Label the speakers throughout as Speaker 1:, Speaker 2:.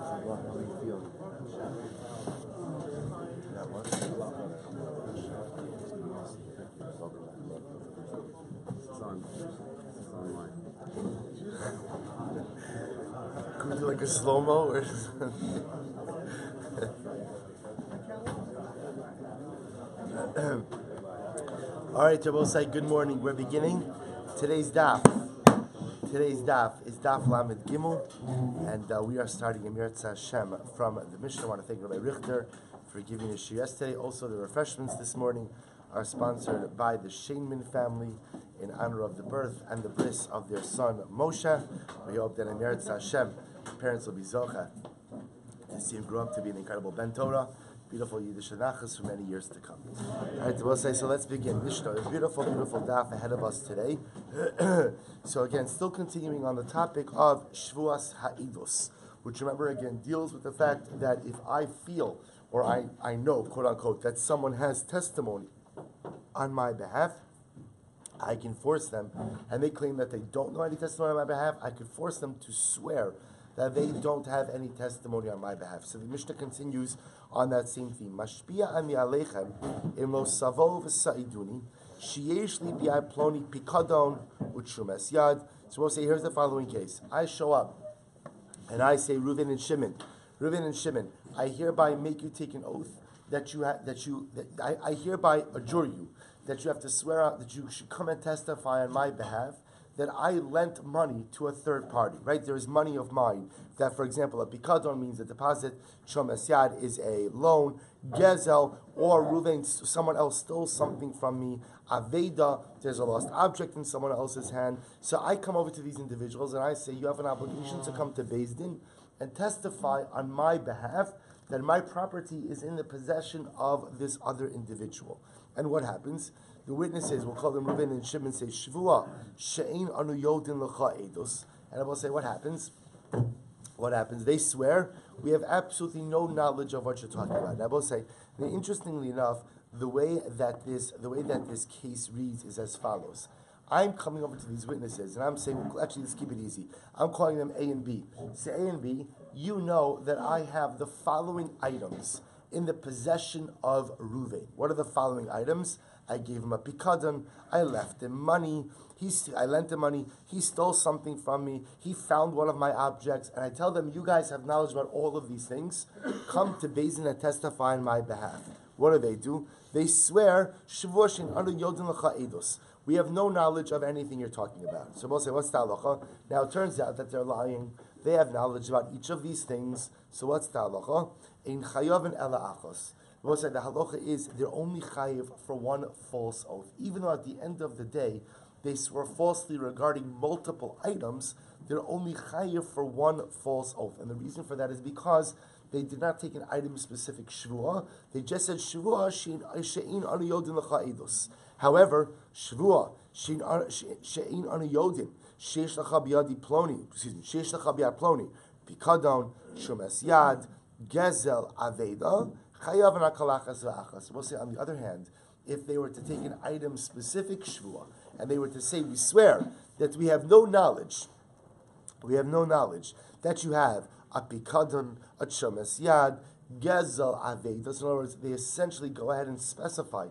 Speaker 1: How do you feel? That one? It's online. Can we do like a slow-mo or All right, Jabosai, good morning. We're beginning today's daf. Today's daf is Daf Lamed Gimel, and we are starting Emirat Hashem from the Mishnah. I want to thank Rabbi Richter for giving us shir yesterday. Also, the refreshments this morning are sponsored by the Sheinman family in honor of the birth and the bris of their son Moshe. We hope that Emirat Hashem, parents will be zocha to see him grow up to be an incredible Ben Torah, beautiful Yiddish Nachas for many years to come. All right, we'll say, so let's begin. Mishnah, a beautiful, beautiful daf ahead of us today. So again, still continuing on the topic of Shevuos Ha'idus, which remember again deals with the fact that if I feel or I know, quote unquote, that someone has testimony on my behalf, I can force them, and they claim that they don't know any testimony on my behalf, I could force them to swear that they don't have any testimony on my behalf. So the Mishnah continues on that same theme. Mashpia ani aleichem im lo savo v'sa'iduni sheyesh li bi'ay ploni pikadon u'trumes yad. So we'll say, here's the following case. I show up and I say, Reuven and Shimon, I hereby make you take an oath I hereby adjure you that you have to swear out that you should come and testify on my behalf that I lent money to a third party, right? There is money of mine that, for example, a pikadon means a deposit, shomes yad is a loan, gezel, or Reuven, someone else stole something from me, aveda, there's a lost object in someone else's hand. So I come over to these individuals and I say, you have an obligation to come to Beis Din and testify on my behalf that my property is in the possession of this other individual. And what happens? The witnesses, we'll call them Reuven and Shimon, say, Shvua, she'ein anu yodin l'cha edus. And I will say, what happens? What happens? They swear, we have absolutely no knowledge of what you're talking about. And I will say, now, interestingly enough, the way that this case reads is as follows. I'm coming over to these witnesses, and I'm saying, well, actually, let's keep it easy. I'm calling them A and B. Say, A and B, you know that I have the following items in the possession of Reuven. What are the following items? I gave him a pikadon, I left him money, I lent him money, he stole something from me, he found one of my objects, and I tell them, you guys have knowledge about all of these things, come to Beis Din and testify on my behalf. What do? They swear, Shvoshin anu yodin l'cha edus. We have no knowledge of anything you're talking about. So we'll say, what's the halacha? Now it turns out that they're lying. They have knowledge about each of these things. So what's the halacha? Ein chayavin ela achos. We'll say the halacha is they're only chayiv for one false oath. Even though at the end of the day, they swore falsely regarding multiple items, they're only chayiv for one false oath. And the reason for that is because they did not take an item-specific shvuah. They just said shvuah she'in anu yodin l'cha edus. However, shvuah she'in anu yodin sheish l'cha biyadi ploni. Sheish l'cha biyad ploni. Pikadon shomes yad gezel aveda chayav nakalachas v'achas. We'll say on the other hand, if they were to take an item-specific shvuah and they were to say, we swear that we have no knowledge that you have a pikadon, a shomes yad, gezel avedas. In other words, they essentially go ahead and specify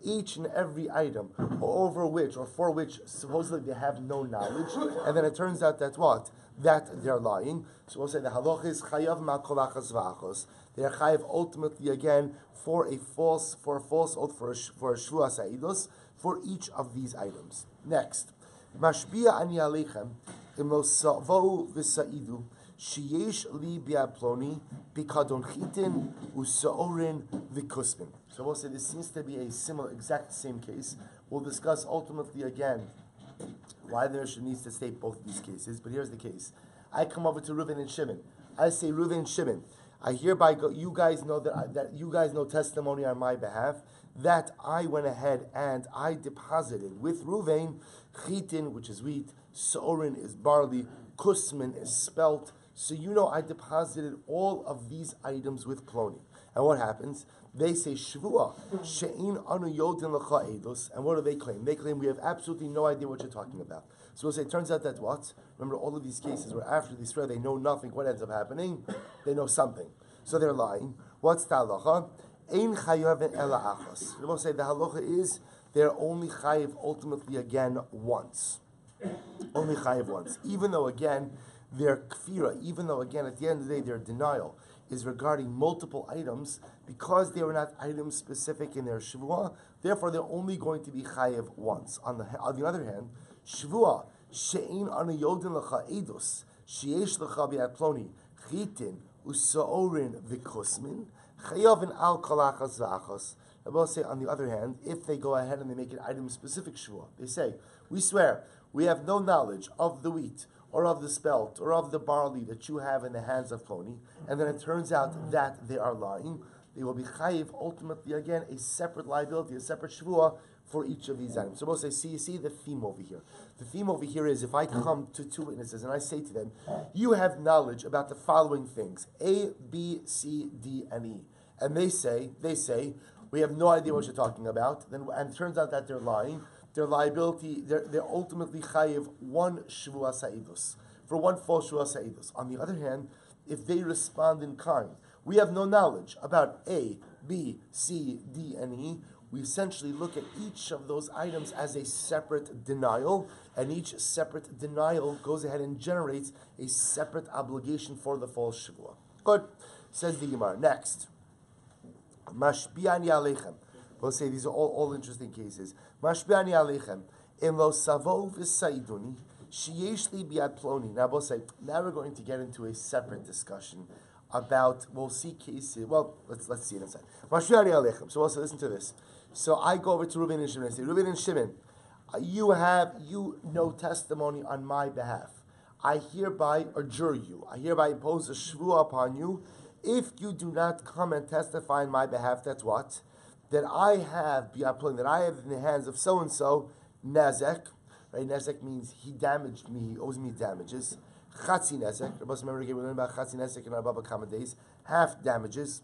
Speaker 1: each and every item over which or for which supposedly they have no knowledge, and then it turns out that what? That they're lying. So we'll say the halach is chayav ma'kolachas v'achos. They're chayav ultimately again for a false oath for a shvuas ha'idus for each of these items. Next, mashpia ani aleichem im lo savo v'sa'idu sheyesh li bi'ad ploni pikadon chitin u'sa'orin v'kusmin. So we'll say this seems to be a similar, exact same case. We'll discuss ultimately again why the Mishnah needs to state both these cases. But here's the case. I come over to Reuven and Shimon. I say, Reuven and Shimon, I hereby go, you guys know that you guys know testimony on my behalf that I went ahead and I deposited with Reuven chitin, which is wheat, sa'orin is barley, kusmin is spelt. So you know I deposited all of these items with Ploni. And what happens? They say Shvua, she'in anu yodin l'cha edus. And what do they claim? They claim we have absolutely no idea what you're talking about. So we'll say, it turns out that what? Remember all of these cases where after they swear they know nothing, what ends up happening? They know something. So they're lying. What's the halacha? Ein chayavin ela achos. We will say the halacha is they're only chayiv ultimately again once. Only chayiv once. Even though again their kfira, even though again at the end of the day their denial is regarding multiple items, because they were not item specific in their Shevuah, therefore they're only going to be chayiv once. On the other hand, Shevuah she'ein anu yodin lecha edus sheyesh lecha bi'at ploni chitin u'sa'orin v'kusmin chayavin al kolachas v'achos. I will say, on the other hand, if they go ahead and they make an item-specific Shevuah, they say, we swear, we have no knowledge of the wheat, or of the spelt, or of the barley that you have in the hands of Ploni, and then it turns out that they are lying, they will be chayiv, ultimately, again, a separate liability, a separate Shevuah for each of these items. So we'll say, you see the theme over here. The theme over here is, if I come to two witnesses and I say to them, you have knowledge about the following things, A, B, C, D, and E. And they say, we have no idea what you're talking about, and it turns out that they're lying. Their liability, they're ultimately chayiv one Shevuah Sa'idus, for one false Shevuah Sa'idus. On the other hand, if they respond in kind, we have no knowledge about A, B, C, D, and E, we essentially look at each of those items as a separate denial, and each separate denial goes ahead and generates a separate obligation for the false Shevuah. Good. Says the Gemara. Next. Mashbi'ani aleichem. We'll say these are all interesting cases. Mashbi'ani aleichem. In lo savo v'saiduni, sheyesh li biad ploni. Now we'll say, now we're going to get into a separate discussion about, we'll see cases, well, let's see it inside. Mashbi'ani aleichem. So we'll say, listen to this. So I go over to Reuben and Shimon and say, Reuben and Shimon, you know testimony on my behalf. I hereby adjure you. I hereby impose a shvuah upon you. If you do not come and testify on my behalf, that's what? That I have in the hands of so-and-so, nezek. Right? Nezek means he damaged me, he owes me damages. Chatzi nezek. Remember again, we learned about chatzi nezek in our Baba Kama days. Half damages.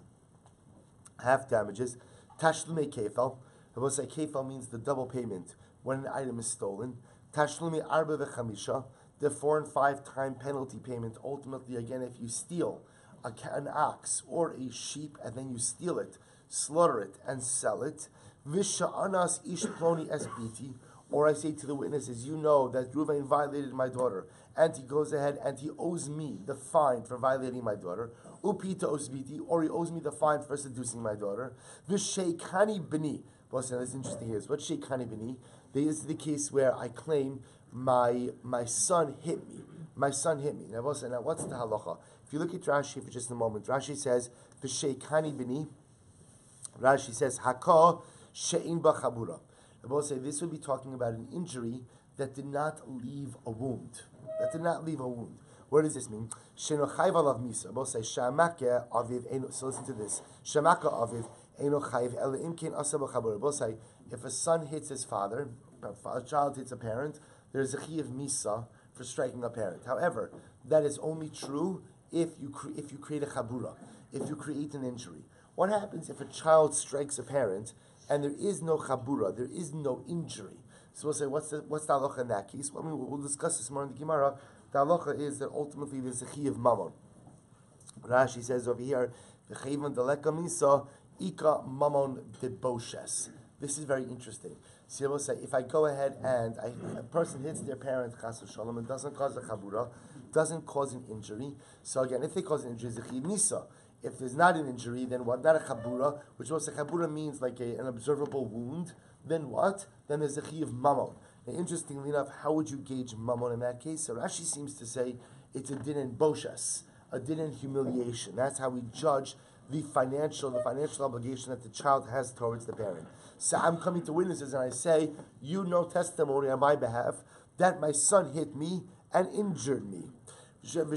Speaker 1: Tashlumi kefal. I will say kefal means the double payment when an item is stolen. Tashlumi arba v'chamisha, the 4 and 5 time penalty payment. Ultimately, again, if you steal an ox or a sheep and then you steal it, slaughter it, and sell it. Visha'anas ish ploni esbiti. Or I say to the witnesses, you know that Reuven violated my daughter, and he goes ahead and he owes me the fine for violating my daughter. Upita osbiti, or he owes me the fine for seducing my daughter. V'sheikani b'ni. Well, so that's interesting here. What's sheikani b'ni? This is the case where I claim my son hit me. My son hit me. Now, what's the halacha? If you look at Rashi for just a moment, Rashi says, v'sheikani b'ni. Rashi says, haka she'in b'chabura. I will say this would be talking about an injury that did not leave a wound. What does this mean? Shenochayv alav misa. I will say shamake aviv eno. So listen to this. Shamake aviv eno chayv ela imkin asa b'chabura. I will say if a son hits his father, a child hits a parent, there is a chiyuv misa for striking a parent. However, that is only true if you create a chabura, if you create an injury. What happens if a child strikes a parent and there is no chabura, there is no injury? So we'll say, what's the halacha in that case? Well, we'll discuss this more in the Gemara. The halacha is that ultimately there's a chiyuv mamon. Rashi says over here, v'chayvan deleka misa ika mamon deboshes. This is very interesting. So we'll say, if I go ahead and a person hits their parent, chas v'shalom, and doesn't cause a chabura, doesn't cause an injury. So again, if they cause an injury, it's a chiyuv nisa. If there's not an injury, then what? Not a chabura, which also chabura means like an observable wound. Then what? Then there's a chiyuv mamon. Now, interestingly enough, how would you gauge mamon in that case? So Rashi seems to say it's a din in boshas, a din in humiliation. That's how we judge the financial obligation that the child has towards the parent. So I'm coming to witnesses and I say, you know testimony on my behalf that my son hit me and injured me. And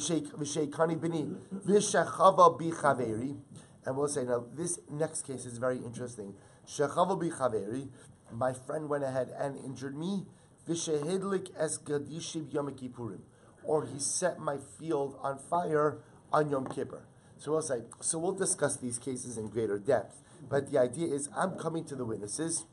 Speaker 1: we'll say, now this next case is very interesting. My friend went ahead and injured me. Or he set my field on fire on Yom Kippur. So we'll discuss these cases in greater depth. But the idea is, I'm coming to the witnesses,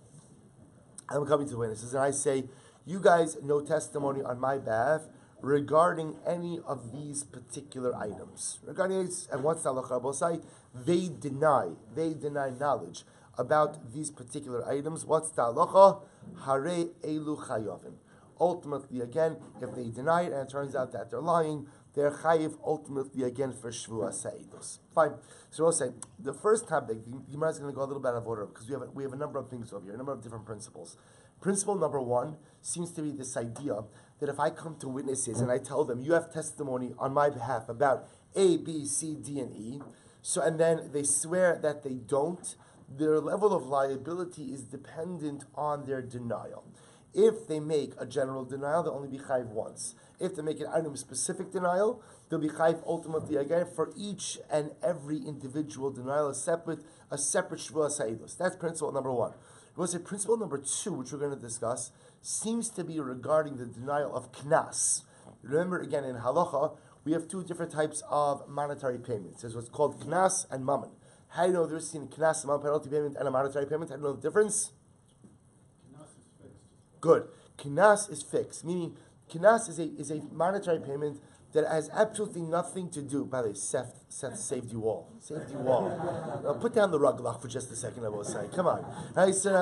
Speaker 1: and I say, you guys know testimony on my behalf regarding any of these particular items. And what's the halacha Rabosai? They deny knowledge about these particular items. What's the halacha? Hare elu chayovim. Ultimately, again, if they deny it and it turns out that they're lying, they're chayiv ultimately again for Shevuos Eidos. Fine. So we'll say the first topic. The Gemara is going to go a little bit out of order because we have a number of things over here, a number of different principles. Principle number one seems to be this idea that if I come to witnesses and I tell them you have testimony on my behalf about A, B, C, D, and E, so and then they swear that they don't, their level of liability is dependent on their denial. If they make a general denial, they'll only be chayiv once. If they make an item-specific denial, they'll be chayiv ultimately again for each and every individual denial, a separate Shevuos Eidos. That's principle number one. We'll say principle number two, which we're going to discuss, seems to be regarding the denial of knas. Remember, again, in halacha, we have two different types of monetary payments. There's what's called knas and mammon. How do you know there's between knas, a penalty payment, and a monetary payment? How do you know the difference? Good. Knas is fixed, meaning knas is a monetary payment that has absolutely nothing to do. By the way, Seth saved you all. Saved you all. Now put down the rug lock for just a second, I will say. Come on. Right, so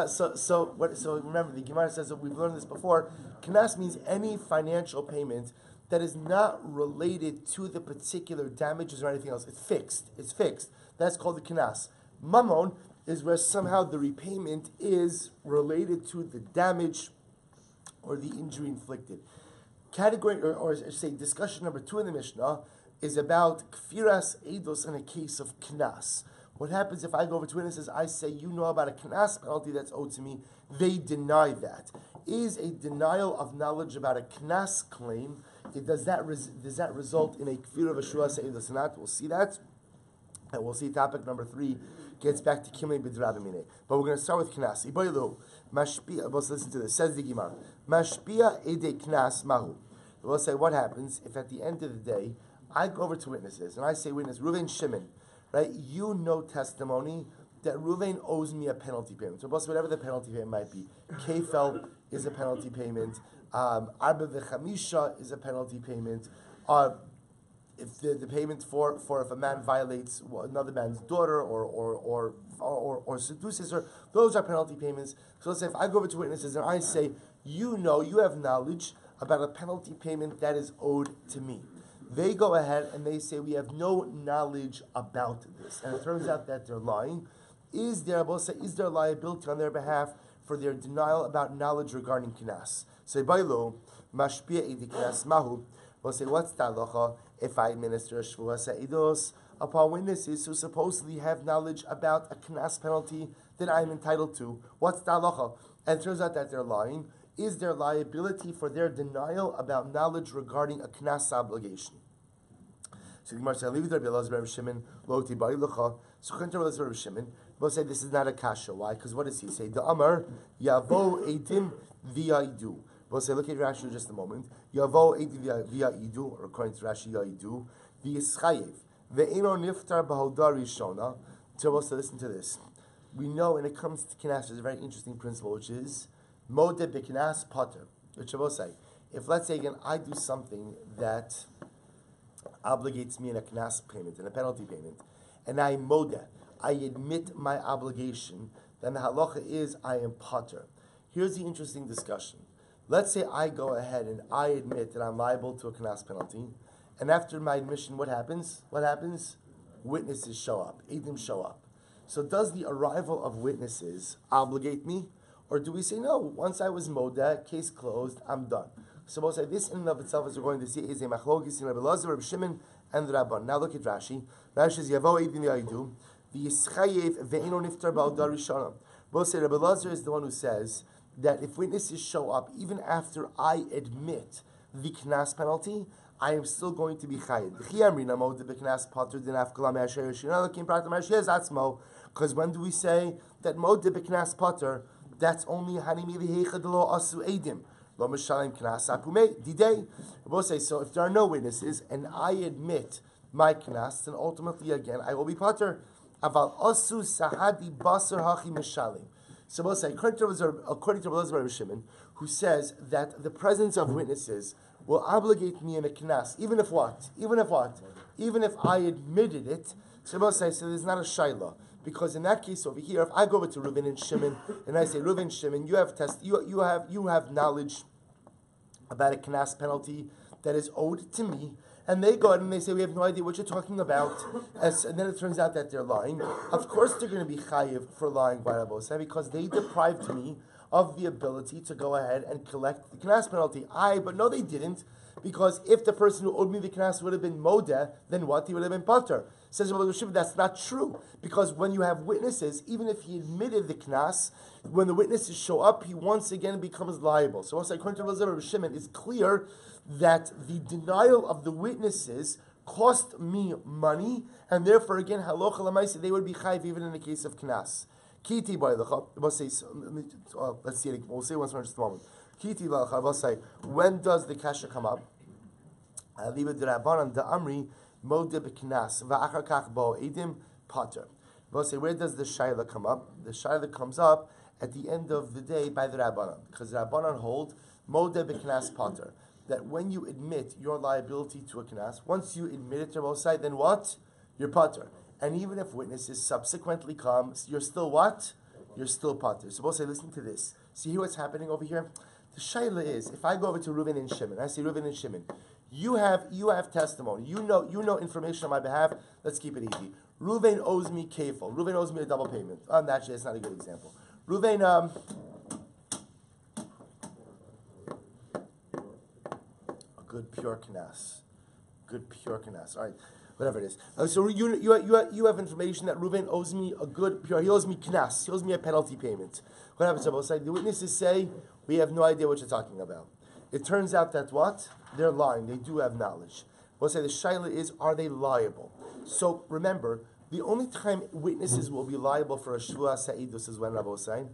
Speaker 1: remember, the Gemara says that we've learned this before. Knas means any financial payment that is not related to the particular damages or anything else. It's fixed. It's fixed. That's called the knas. Mammon is where somehow the repayment is related to the damage or the injury inflicted. Category, or say discussion number two in the Mishnah is about kfiras eidos in a case of knas. What happens if I go over to witnesses, I say, you know about a knas penalty that's owed to me, they deny that. Is a denial of knowledge about a knas claim, does that result in a kfir of a Shevuos Eidos or not? We'll see that. And we'll see topic number three gets back to Kimei B'Drabimine. But we're going to start with Knas. Mashpia, let's listen to this. Says the Gemara. Mashpia ede Knas mahu. We'll say what happens if at the end of the day, I go over to witnesses and I say, witness, Reuven Shimon, right? You know testimony that Reuven owes me a penalty payment. So whatever the penalty payment might be. Kefel is a penalty payment. Arba v'chamisha is a penalty payment. If the payment for if a man violates another man's daughter or seduces her, those are penalty payments. So let's say if I go over to witnesses and I say, you have knowledge about a penalty payment that is owed to me. They go ahead and they say we have no knowledge about this, and it turns out that they're lying. Is there liability on their behalf for their denial about knowledge regarding knas? So bailu mashpia edi knas mahu. We'll say, what's the halacha if I administer a Shevuos Eidos upon witnesses who supposedly have knowledge about a knas penalty that I'm entitled to? What's the halacha? And it turns out that they're lying. Is there liability for their denial about knowledge regarding a knas obligation? So the Gemara says, "Leave it to Rabbi Shimon, lo tibai lecha." So Rabbi Shimon, we'll say this is not a kasha. Why? Because what does he say? The Amar yavo eidim v'yaidu. We'll say, look at Rashi in just a moment. Yavo v'ya'idu, or according to Rashi, ya'idu, v'yischayev, ve'eno niftar b'hodar rishona. So we'll say, listen to this. We know when it comes to knas, there's a very interesting principle, which is, modeh b'knas pater. Which I will say, if let's say again, I do something that obligates me in a knas payment, in a penalty payment, and I modeh, I admit my obligation, then the halacha is, I am pater. Here's the interesting discussion. Let's say I go ahead and I admit that I'm liable to a knas penalty, and after my admission, what happens? Witnesses show up, edim show up. So does the arrival of witnesses obligate me? Or do we say, no, once I was modeh, case closed, I'm done. So we'll say this in and of itself, as we're going to see, is a machlokes in Rabbi Elazar, Rabbi Shimon, and the Rabban. Now look at Rashi. Rashi says, Yavo edim ya'idu, v'yischayev ve'eno niftar ba'odar rishona. We'll say Rabbi Elazar is the one who says that if witnesses show up, even after I admit the knas penalty, I am still going to be chayiv. Because when do we say that modeh b'knas pater? That's only hanimi v'heicha delo asu edim. Lo mishalem knas apumei didei. We'll say, so if there are no witnesses and I admit my knas, then ultimately again I will be pater. Aval asu sahadi basar hachi mishalem. So we'll say, according to Rabbi Shimon, who says that the presence of witnesses will obligate me in a knas, even if what? Even if I admitted it. So there's not a shayla. Because in that case over here, if I go over to Reuven and Shimon and I say, Reuven, Shimon, you have knowledge about a knas penalty that is owed to me, and they go ahead and they say, we have no idea what you're talking about, and then it turns out that they're lying. Of course they're going to be chayiv for lying by Rabosai, because they deprived me of the ability to go ahead and collect the knas penalty. But no, they didn't, because if the person who owed me the knas would have been modeh, then what? He would have been pater. Says Rabbi Shmuel, that's not true, because when you have witnesses, even if he admitted the knas, when the witnesses show up, he once again becomes liable. So also according to Rabbi Shimon, it's clear that the denial of the witnesses cost me money, and therefore again, halacha l'maaseh, they would be chayiv even in the case of knas. Kiti b'aylecha, let's see it. We'll say once more in just a moment. Kiti b'aylecha, we'll say, when does the kasha come up? Liba d'Rabbanan da'amri modeh b'knas va'achar kach bo edim pater. We'll say, where does the shayla come up? The shayla comes up at the end of the day by the Rabbanan, because the Rabbanan hold modeh b'knas pater, that when you admit your liability to a knas, once you admit it to Mosai, then what? You're pater. And even if witnesses subsequently come, you're still what? You're still pater. So Mosai, listen to this. See here what's happening over here? The shayla is, if I go over to Reuven and Shimon, I say, Reuven and Shimon, you have testimony. You know information on my behalf. Let's keep it easy. Reuven owes me kefil. Reuven owes me a double payment. Actually, that's not a good example. Reuven, good pure knas. All right, whatever it is. So you have information that Reuven owes me a good pure. He owes me knas. He owes me a penalty payment. What happens to both sides? The witnesses say we have no idea what you're talking about. It turns out that what? They're lying. They do have knowledge. We'll say the shaila is, are they liable? So remember, the only time witnesses will be liable for a Shevuos ha'edus is when Rabbi saying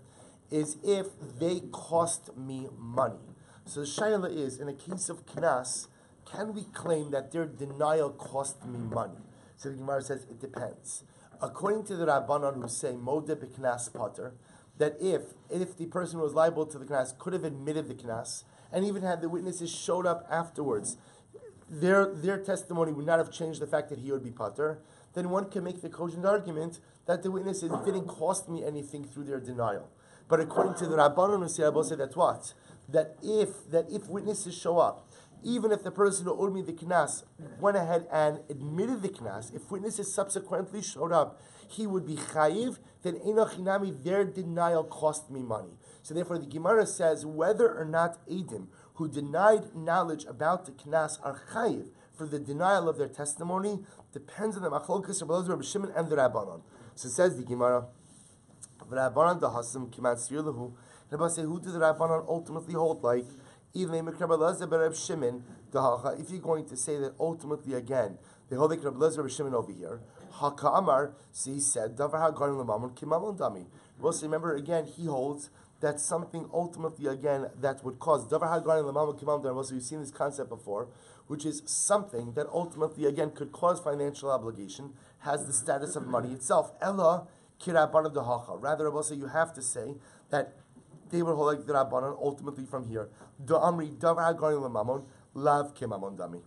Speaker 1: is if they cost me money. So the shaila is, in a case of knas, can we claim that their denial cost me money? So the Gemara says it depends. According to the Rabbanan who say modeh b'knas pater, that if the person who was liable to the knas could have admitted the knas, and even had the witnesses showed up afterwards, their testimony would not have changed the fact that he would be pater, then one can make the cogent argument that the witnesses didn't cost me anything through their denial. But according to the Rabbanon who say that's what? That if witnesses show up, even if the person who owed me the knas went ahead and admitted the knas, if witnesses subsequently showed up, he would be chayiv, then enochinami, their denial cost me money. So therefore the Gemara says whether or not Edim who denied knowledge about the knas are chayiv for the denial of their testimony depends on the machlokes of Rabbi Shimon and the Rabbanon. So it says the Gemara, Rabbanan dahasim kiman sir lehu. Rabbi say, who did the Rabbanon ultimately hold like? If you're going to say that ultimately again, they hold like Rabbi Lezer Shimon over here, Haka'amar, so he said, Davar ha'garim l'mamon kimamon dami. We'll say, remember again, he holds that something ultimately again that would cause Davar ha'garim l'mamon kimamon dami. Also, we've seen this concept before, which is something that ultimately again could cause financial obligation, has the status of money itself. Ella kirabana dehacha. Rather, also you have to say that they were hold like the Rabbanon ultimately from here. Da'amri davar ha'garim l'mamon lav kimamon dami.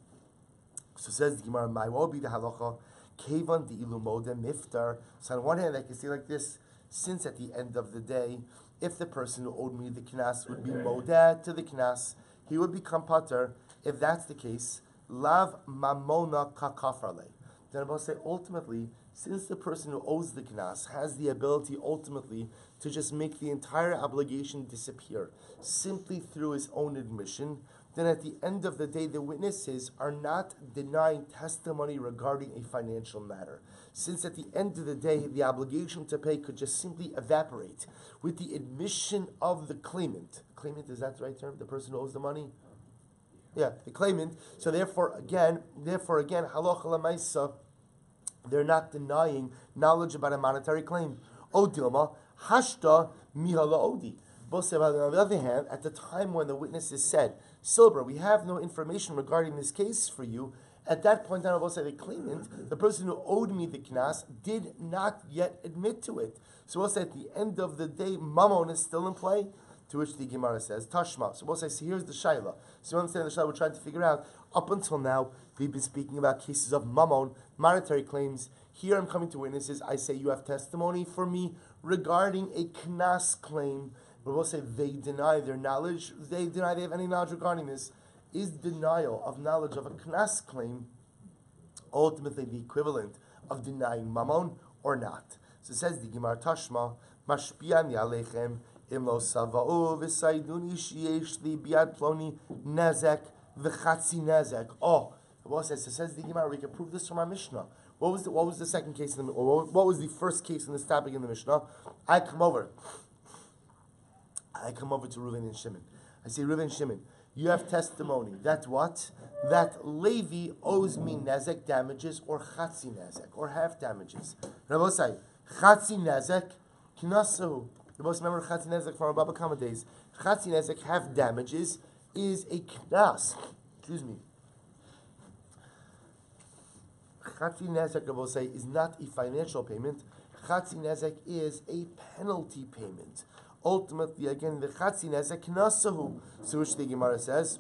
Speaker 1: So says the Gemara, "My what would be the halacha? Kevan di'ilu modeh miftar." So on one hand, I can say like this: since at the end of the day, if the person who owed me the knas would be modeh to the knas, he would become pater. If that's the case, lav mamona kakafrale. Then I will say ultimately, since the person who owes the knas has the ability ultimately to just make the entire obligation disappear simply through his own admission, then at the end of the day, the witnesses are not denying testimony regarding a financial matter. Since at the end of the day, the obligation to pay could just simply evaporate with the admission of the claimant. Claimant, is that the right term? The person who owes the money? Yeah, the claimant. So therefore again, halacha l'maisa, they're not denying knowledge about a monetary claim. O dilma, hashta mihala odi. On the other hand, at the time when the witnesses said, Silber, we have no information regarding this case for you, at that point on, I will say the claimant, the person who owed me the knas, did not yet admit to it. So we'll say at the end of the day, mammon is still in play. To which the Gemara says, Tashma. So we'll say, so here's the Shaila. So you understand the Shaila we're trying to figure out. Up until now, we've been speaking about cases of mammon, monetary claims. Here I'm coming to witnesses. I say you have testimony for me regarding a knas claim. But we'll say they deny their knowledge. They deny they have any knowledge regarding this. Is denial of knowledge of a knas claim ultimately the equivalent of denying mammon or not? So it says the Gemara Tashma, Mashpiani Alechem. Imlo sava'u v'sayduni sheyesh li biad ploni nezek v'chatzi nezek. Oh, the says the Gemara. We can prove this from our Mishnah. What was the second case or what was the first case in this topic in the Mishnah? I come over to Reuven and Shimon. I say, Reuven and Shimon, you have testimony that what? That Levi owes me nezek damages or chatzi nezek or half damages. Rabbi say, chatzi nezek knasu. The most remember Chatzi Nezek from our Baba Kama days. Chatzi Nezek, half damages, is a knas. Excuse me. Chatzi Nezek, I will say, is not a financial payment. Chatzi Nezek is a penalty payment. Ultimately, again, the Chatzi Nezek knasahu. So which the Gemara says.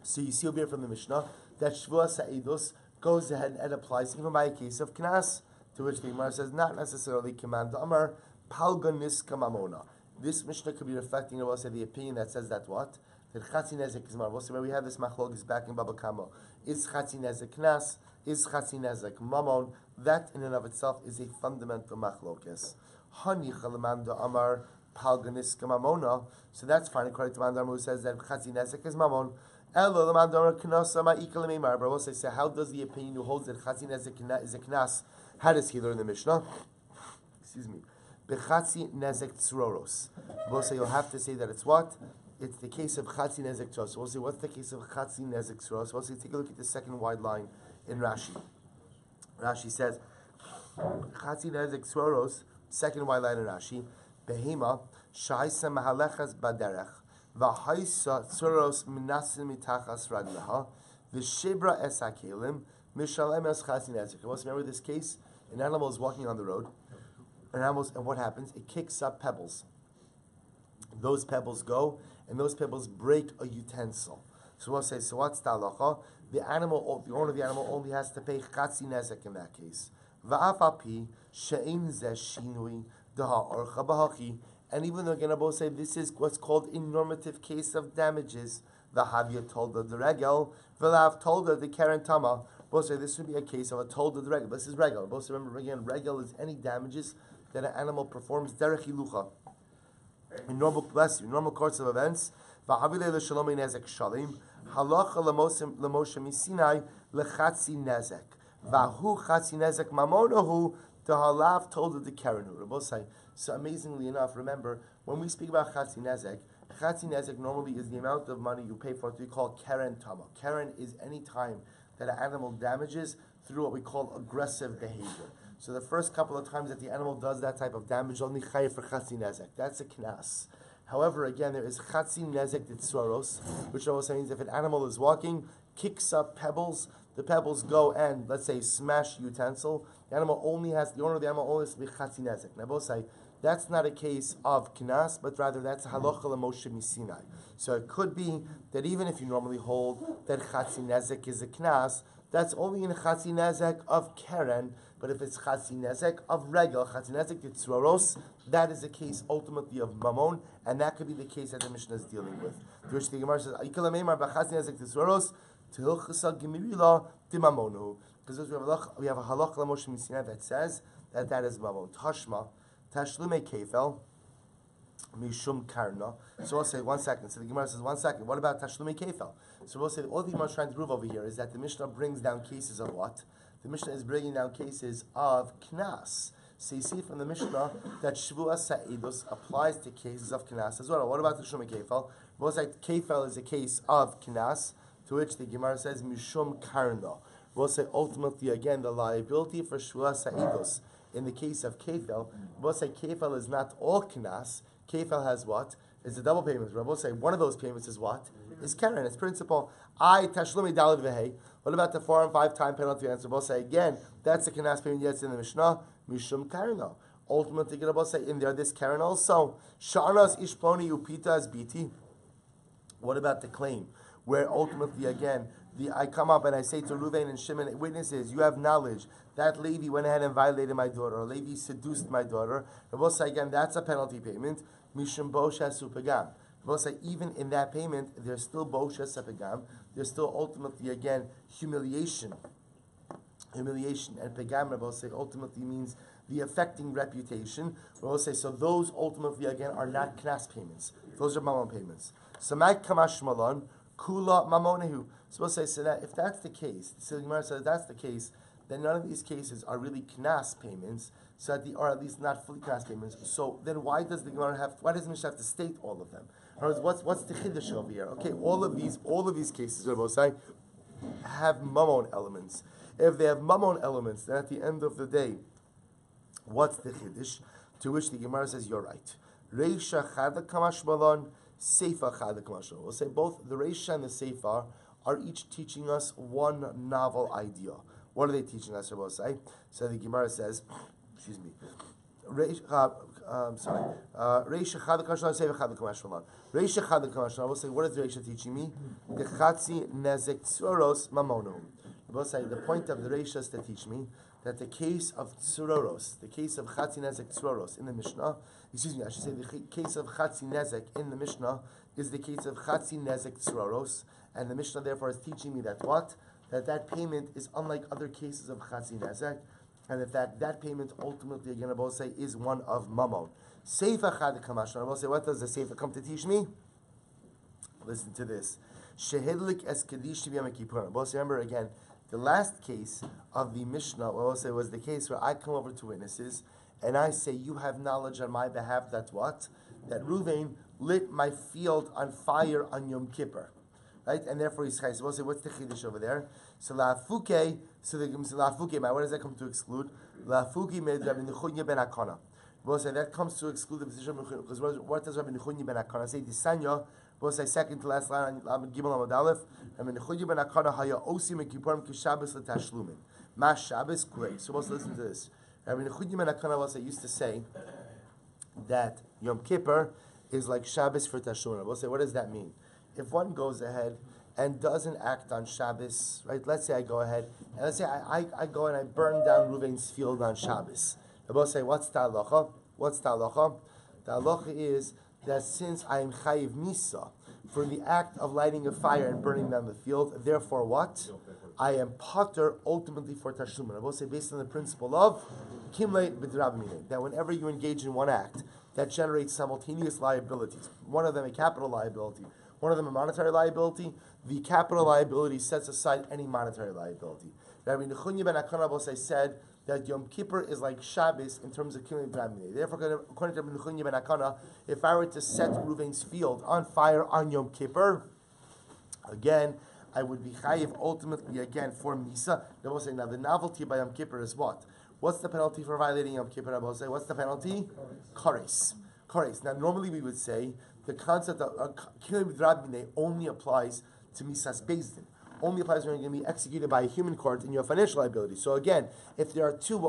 Speaker 1: So you see over here from the Mishnah that Shevuos Ha'edus goes ahead and applies even by a case of knas. To which the Gemara says, not necessarily command Amar. Palganiska mamona. This Mishnah could be reflecting, the opinion that says that what? That Chatzi Nezek is mar. Where we have this machlokes back in Baba Kama. Is Chatzi Nezek knas? Is Chatzi Nezek mamon? That in and of itself is a fundamental machlokes. Hani chalamanda amar palganiska mamona. So that's fine according to Mandar who says that Chatzi Nezek is mamon. Elo lamanda amar knasa ma'ikal meimar. But also say, how does the opinion who holds that Chatzi Nezek is a knas? How does he learn the Mishnah? Excuse me. Bechatzi nezek tzroros. We'll say you'll have to say that it's what? It's the case of chatzi nezek tzroros. We'll say what's the case of chatzi nezek tzroros? We'll say take a look at the second wide line in Rashi. Rashi says chatzi nezek tzroros. Second wide line in Rashi. Behema shaisa mahalechas baderech v'haisa tzroros minasim mitachas radleha v'shibra esakelim mishalem es chatzi nezek. Remember this case? An animal is walking on the road. And what happens? It kicks up pebbles. Those pebbles go, and those pebbles break a utensil. So we'll say, so what's the halacha? The owner of the animal only has to pay chatzi nezek in that case. Va'afapi she'in zeh shinui deha'orcha b'hachi. And even though again, I will say this is what's called a normative case of damages. V'havya tolda the regel, v'lav tolda the keren tama. We'll say this would be a case of a tolda the regel. This is regel. We'll say remember again, regel is any damages that an animal performs derech hilucha. In normal course of events, v'havilei l'shalomei nezek shalim, halacha l'moshe misinai lechatzi nezek, v'hu chatzi nezek mamonahu tehalav told the kerenu. So amazingly enough, remember when we speak about chatzi nezek normally is the amount of money you pay for what we call keren tama. Keren is any time that an animal damages through what we call aggressive behavior. So the first couple of times that the animal does that type of damage, only chayiv for chatzi nezek. That's a knas. However, again, there is chatzi nezek tzroros, which also means if an animal is walking, kicks up pebbles, the pebbles go and, let's say, smash utensil, the owner of the animal only has to be chatzi nezek. Now, both say, that's not a case of knas, but rather that's halacha l'moshe misinai. So it could be that even if you normally hold that chatzi nezek is a knas, that's only in chatzi nezek of keren. But if it's chatzi nezek of regel, chatzi nezek tzroros, that is the case ultimately of mamon, and that could be the case that the Mishnah is dealing with. The which the Gemara says, "Aikala meimar b'chatzi nezek tzroros tehilchasa gemirila dimamonu." Because we have a halach l'moshe misinai that says that is mamon. Tashma tashlume kefel mishum karna. So we'll say 1 second. So the Gemara says 1 second. What about tashlume kefel? So we'll say all the Gemara is trying to prove over here is that the Mishnah brings down cases of what? The Mishnah is bringing down cases of knas. So you see from the Mishnah that Shevuos Ha'edus applies to cases of knas as well. What about the Shum Kefel? We'll say Kefel is a case of knas, to which the Gemara says Mishum Karna. We'll say ultimately again the liability for Shevuos Ha'edus in the case of Kefel. We'll say Kefel is not all knas. Kefel has what? It's a double payment. We'll say one of those payments is what? Is Karen. It's principle. I tashlumi dalid v'hei. What about the 4 and 5 time penalty answer? We'll say again, that's the knas payment yet in the Mishnah, mishum karno. ultimately going to say in there this Karen also. Sha'anas ishploni upita as biti. What about the claim where ultimately again I come up and I say to Reuven and Shimon, witnesses, you have knowledge that Levi went ahead and violated my daughter, or Levi seduced my daughter. And we'll say again, that's a penalty payment. Mishum bosha supagam. We'll say even in that payment, there's still bosha supagam. There's still ultimately again humiliation. And pagam, we'll say ultimately means the affecting reputation. We'll say so those ultimately again are not knas payments. Those are mamon payments. So my kamash malon kula mamonehu. So we'll say so that if that's the case, so the Gemara says that's the case, then none of these cases are really knas payments. So or at least not fully knas payments. So then why does the Gemara why does the Mishnah have to state all of them? In other words, what's the chiddush over here? Okay, all of these cases, we'll say, have mamon elements. If they have mamon elements, then at the end of the day, what's the chiddush? To which the Gemara says, you're right. Reisha chada kamash malon, seifa chada kamash malon. We'll say both the Reisha and the seifa are each teaching us one novel idea. What are they teaching us? We'll say. So the Gemara says, excuse me. Reisha chada kamash malon, seifa chada kamash malon. Reisha chada kamash malon. We'll say, what is the Reisha teaching me? Gechatzi nezek tzuros mamono. We'll say the point of the Reisha is to teach me that the case of tzuroros, the case of chatzi nezek tzuroros in the Mishnah, I should say the case of chatzi nezek in the Mishnah is the case of chatzi nezek tzuroros, and the Mishnah therefore is teaching me that what? That payment is unlike other cases of chatzi nezek, and in fact that payment ultimately again I will say is one of mamon. Seifa chad kamash. I will say what does the seifa come to teach me? Listen to this. Shehidlik es kedish b'yom kippur. I will say remember again. The last case of the Mishnah, what I will say, was the case where I come over to witnesses and I say, you have knowledge on my behalf that what? That Reuven lit my field on fire on Yom Kippur. Right? And therefore he's chayes. So we'll say, what's the chiddush over there? So la'afuke, what does that come to exclude? La'afuke med Rabbi Nechunya ben Akana. We'll say that comes to exclude the position of Nechunya, because what does Rabbi Nechunya ben Akana say? Disanya. We'll say second to last line on Gimel Amud Aleph. And Nechunya ben Akana haya osim ekippurim kishabbos l'tashlumin. Mas Shabbos, great. So let's listen to this. Rabbi Nechunya ben Akana was used to say that Yom Kippur is like Shabbos for Tashlumin. We'll say, what does that mean? If one goes ahead and doesn't act on Shabbos, right? Let's say I go ahead and let's say I go and I burn down Reuven's field on Shabbos. And we'll say, what's the halacha? What's the halacha? The halacha is that since I am chayiv misa for the act of lighting a fire and burning down the field, therefore what? I am pater ultimately for tashlumin. I will say based on the principle of kimle b'drabmine, that whenever you engage in one act that generates simultaneous liabilities, one of them a capital liability, one of them a monetary liability, the capital liability sets aside any monetary liability. Rabbi Nechunya ben Akana said that Yom Kippur is like Shabbos in terms of Kimei B'Ramine. Therefore, according to Rabbi Nechunya ben Akana, if I were to set Reuven's field on fire on Yom Kippur, again, I would be chayiv ultimately again for Misa. They will say, now the novelty by Yom Kippur is what? What's the penalty for violating Yom Kippur? I will say, what's the penalty? Kares. Now, normally we would say the concept of Kimei B'Ramine only applies to Misas Bezdin. Only applies when you're going to be executed by a human court in your financial liability. So again, if there are two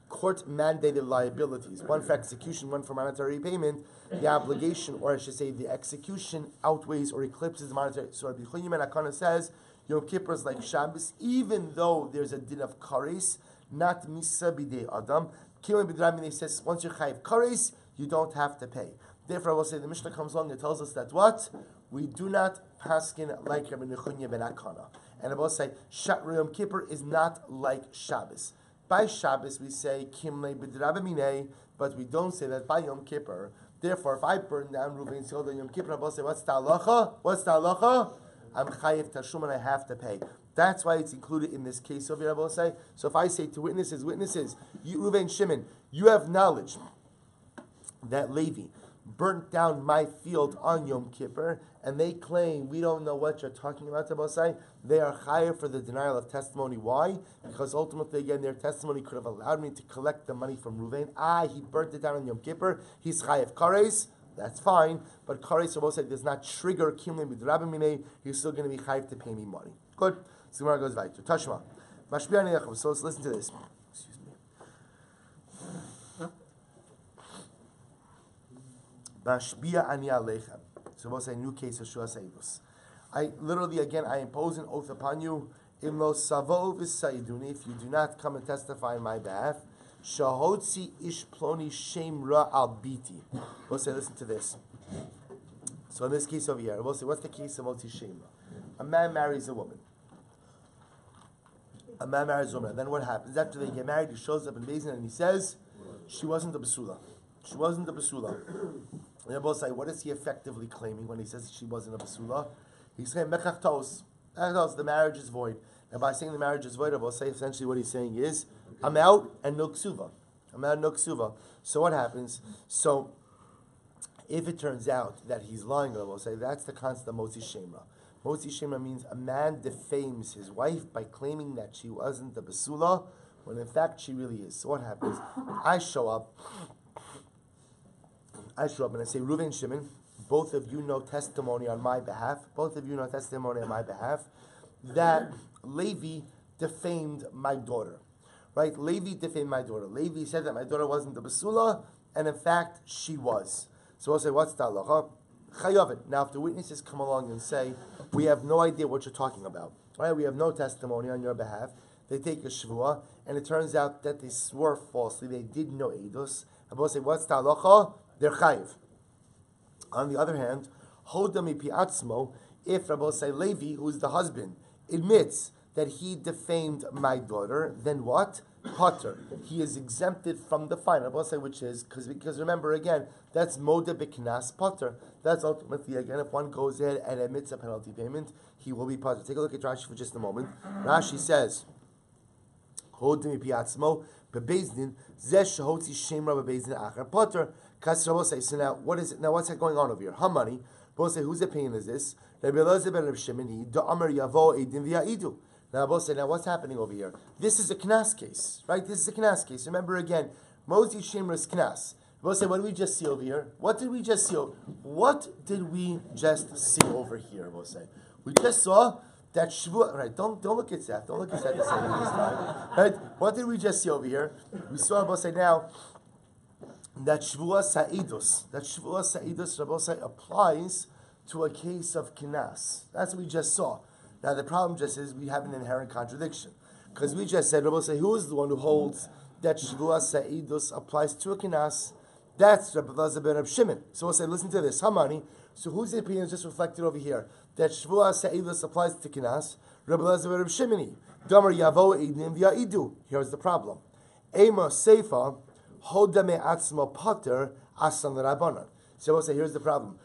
Speaker 1: court-mandated liabilities, one for execution, one for monetary payment, the obligation, or I should say the execution outweighs or eclipses the monetary. So Rabbi Shmuel ben Akana says, Yom Kippur is like Shabbos, even though there's a din of kares, not misa b'dei adam. Kimei b'dramine says, once you're chayiv kares, you don't have to pay. Therefore, I will say the Mishnah comes along and tells us that what? We do not paskin like Rabbi Nechunya ben Akana. And I will say, Yom Kippur is not like Shabbos. By Shabbos, we say, Kimle b'drabamine, but we don't say that by Yom Kippur. Therefore, if I burn down Reuven's field on Yom Kippur, I will say, what's the halacha? What's the halacha? I'm chayiv tashum and I have to pay. That's why it's included in this case over here, I will say. So if I say to witnesses, you, Reuven, Shimon, you have knowledge that Levi burnt down my field on Yom Kippur, and they claim we don't know what you're talking about, Tabosai. They are chayav for the denial of testimony. Why? Because ultimately, again, their testimony could have allowed me to collect the money from Reuven. He burnt it down on Yom Kippur. He's chayav kares. That's fine, but kares Tabosai does not trigger kimlim b'drabamine. He's still going to be chayav to pay me money. Good. So Gemara goes weiter. Tashma. So let's listen to this. Excuse me. Mashbia ani alechem. So we'll say new case of Shevuos Seidus. I literally again I impose an oath upon you. Imlo savo v'saiduni, if you do not come and testify on my behalf. Shahotzi ish ploni shem ra al biti. We'll say, listen to this. So in this case over here, we'll say, what's the case of Motzi Shem Ra? A man marries a woman. A man marries a woman. And then what happens? After they get married, he shows up in Beis Din and he says, she wasn't a basula. She wasn't a basula. And they both say, what is he effectively claiming when he says she wasn't a basula? He's saying, mechach tos. The marriage is void. And by saying the marriage is void, I will say essentially what he's saying is, I'm out and no ksuva. I'm out and no ksuva. So what happens? So if it turns out that he's lying, I will say that's the concept of Motzi Shem Ra. Motzi Shem Ra means a man defames his wife by claiming that she wasn't the basula, when in fact she really is. So what happens? I show up and I say, Reuven, Shimon, both of you know testimony on my behalf. Both of you know testimony on my behalf that Levi defamed my daughter. Right? Levi defamed my daughter. Levi said that my daughter wasn't the basula, and in fact she was. So we'll say, what's the halacha? Chayavit. Now, if the witnesses come along and say, we have no idea what you're talking about, right? We have no testimony on your behalf. They take a shvua, and it turns out that they swore falsely. They did no edus. And we'll say, what's the halacha? They're chayiv. On the other hand, hodami piatzmo, if Rabbi say Levi, who is the husband, admits that he defamed my daughter, then what? Potter. He is exempted from the fine. I will say which is, because remember again, that's moda b'knas potter. That's ultimately, again, if one goes in and admits a penalty payment, he will be potter. Take a look at Rashi for just a moment. Rashi says, Hodimi piatzmo, bebeis din, zeh shehotzi shem ra bebeis din achar potter. Kasra say, so now, what is it? Now, what's going on over here? How money? Both say, whose opinion is this? Rabbi Elazar ben Reb Shimon, da'amar yavo edim v'ya'idu. Now, both say, now what's happening over here? This is a knas case, right? This is a knas case. Remember again, Motzi Shem Ra is knas. Both say, what did we just see over here? What did we just see? What did we just see over here? Both say, we just saw that Shevuos. Right? Don't look at that. Don't look at that the same this time. Right? What did we just see over here? We saw both say now that Shevuos Sa'idus. That Shevuos Sa'idus, Rabbi say, applies to a case of knas. That's what we just saw. Now the problem just is we have an inherent contradiction. Because we just said, Rabbi say, who is the one who holds that Shevuos Sa'idus applies to a knas? That's Rabbi Elazar ben Reb Shimon. So we'll say, listen to this. Hamani. So whose opinion is just reflected over here? That Shevuos Sa'idus applies to knas. Rabbi Elazar ben Reb Shimoni. Damar yavo eidim v'ya'idu. Here's the problem. Ema seifa hodame atzmo potter asan l'rabanan. So we'll say, here's the problem.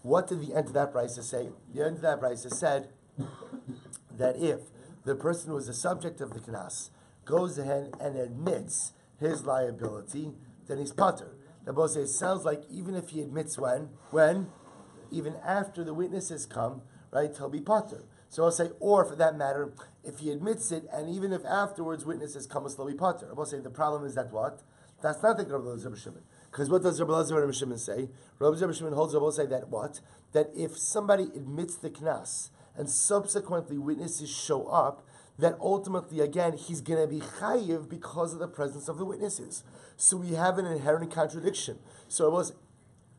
Speaker 1: What did the end of that brisa say? The end of that brisa said that if the person who is the subject of the knas goes ahead and admits his liability, then he's pater. Now both say it sounds like even if he admits when, even after the witnesses come, right, he'll be pater. So I'll say, or for that matter, if he admits it, and even if afterwards witnesses come, he'll be pater. I will say the problem is that what? That's not the Rabbi Elazar ben Shimon. Because what does Rabbi Elazar ben Shimon say? Rabbi Elazar ben Shimon holds Rabbi say that what? That if somebody admits the knas and subsequently witnesses show up, that ultimately again he's going to be chayiv because of the presence of the witnesses. So we have an inherent contradiction. So it was,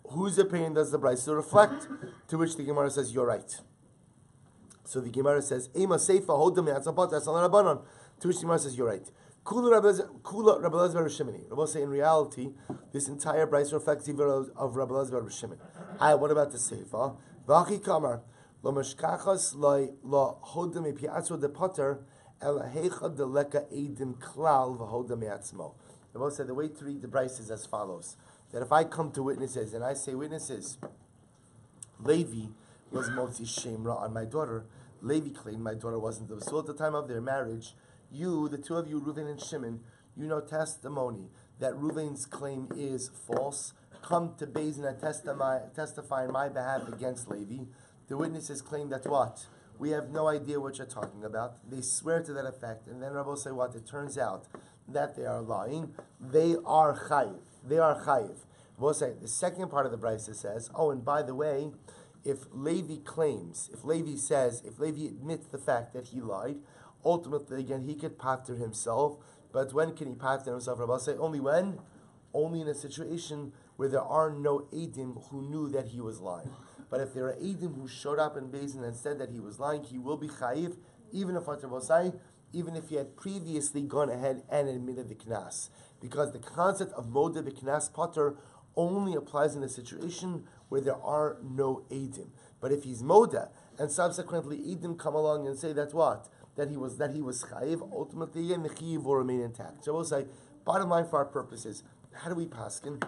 Speaker 1: whose opinion does the brisa reflect? To which the Gemara says, you're right. So the Gemara says, Ema seifa hodam yatzapot asan l'rabanan. To which the Gemara says, you're right. Kula Rabbi Elazar ben Shimoni. Rabbi say in reality, this entire brisa reflects even of Rabbi Elazar ben Shimon. What about the seifa? V'achi kamar lo meshkachas lo hodam epiatzo de potter el heicha de leka edim klal v'hodam yatzmo. Rabbi said the way to read the brisa is as follows: that if I come to witnesses and I say, witnesses, Levi was Motzi Shem Ra on my daughter. Levi claimed my daughter wasn't the basula at the time of their marriage. You, the two of you, Reuven and Shimon, you know testimony that Reuven's claim is false. Come to Beis Din and testify on my behalf against Levi. The witnesses claim that what? We have no idea what you're talking about. They swear to that effect. And then Rabbi will say what? It turns out that they are lying. They are chayiv. They are chayiv. We'll say the second part of the brisa says, oh, and by the way, if Levi claims, if Levi admits the fact that he lied, ultimately, again, he could pater himself. But when can he pater himself? Rabbi say only when? Only in a situation where there are no Eidim who knew that he was lying. But if there are Eidim who showed up in Beis Din and said that he was lying, he will be chayiv, even if he had previously gone ahead and admitted the knas. Because the concept of Moda b'knas Potter only applies in a situation where there are no Eidim. But if he's Moda, and subsequently Eidim come along and say that what? That he was chayiv, ultimately again the chayiv will remain intact. So we'll say, bottom line for our purposes, how do we paskin?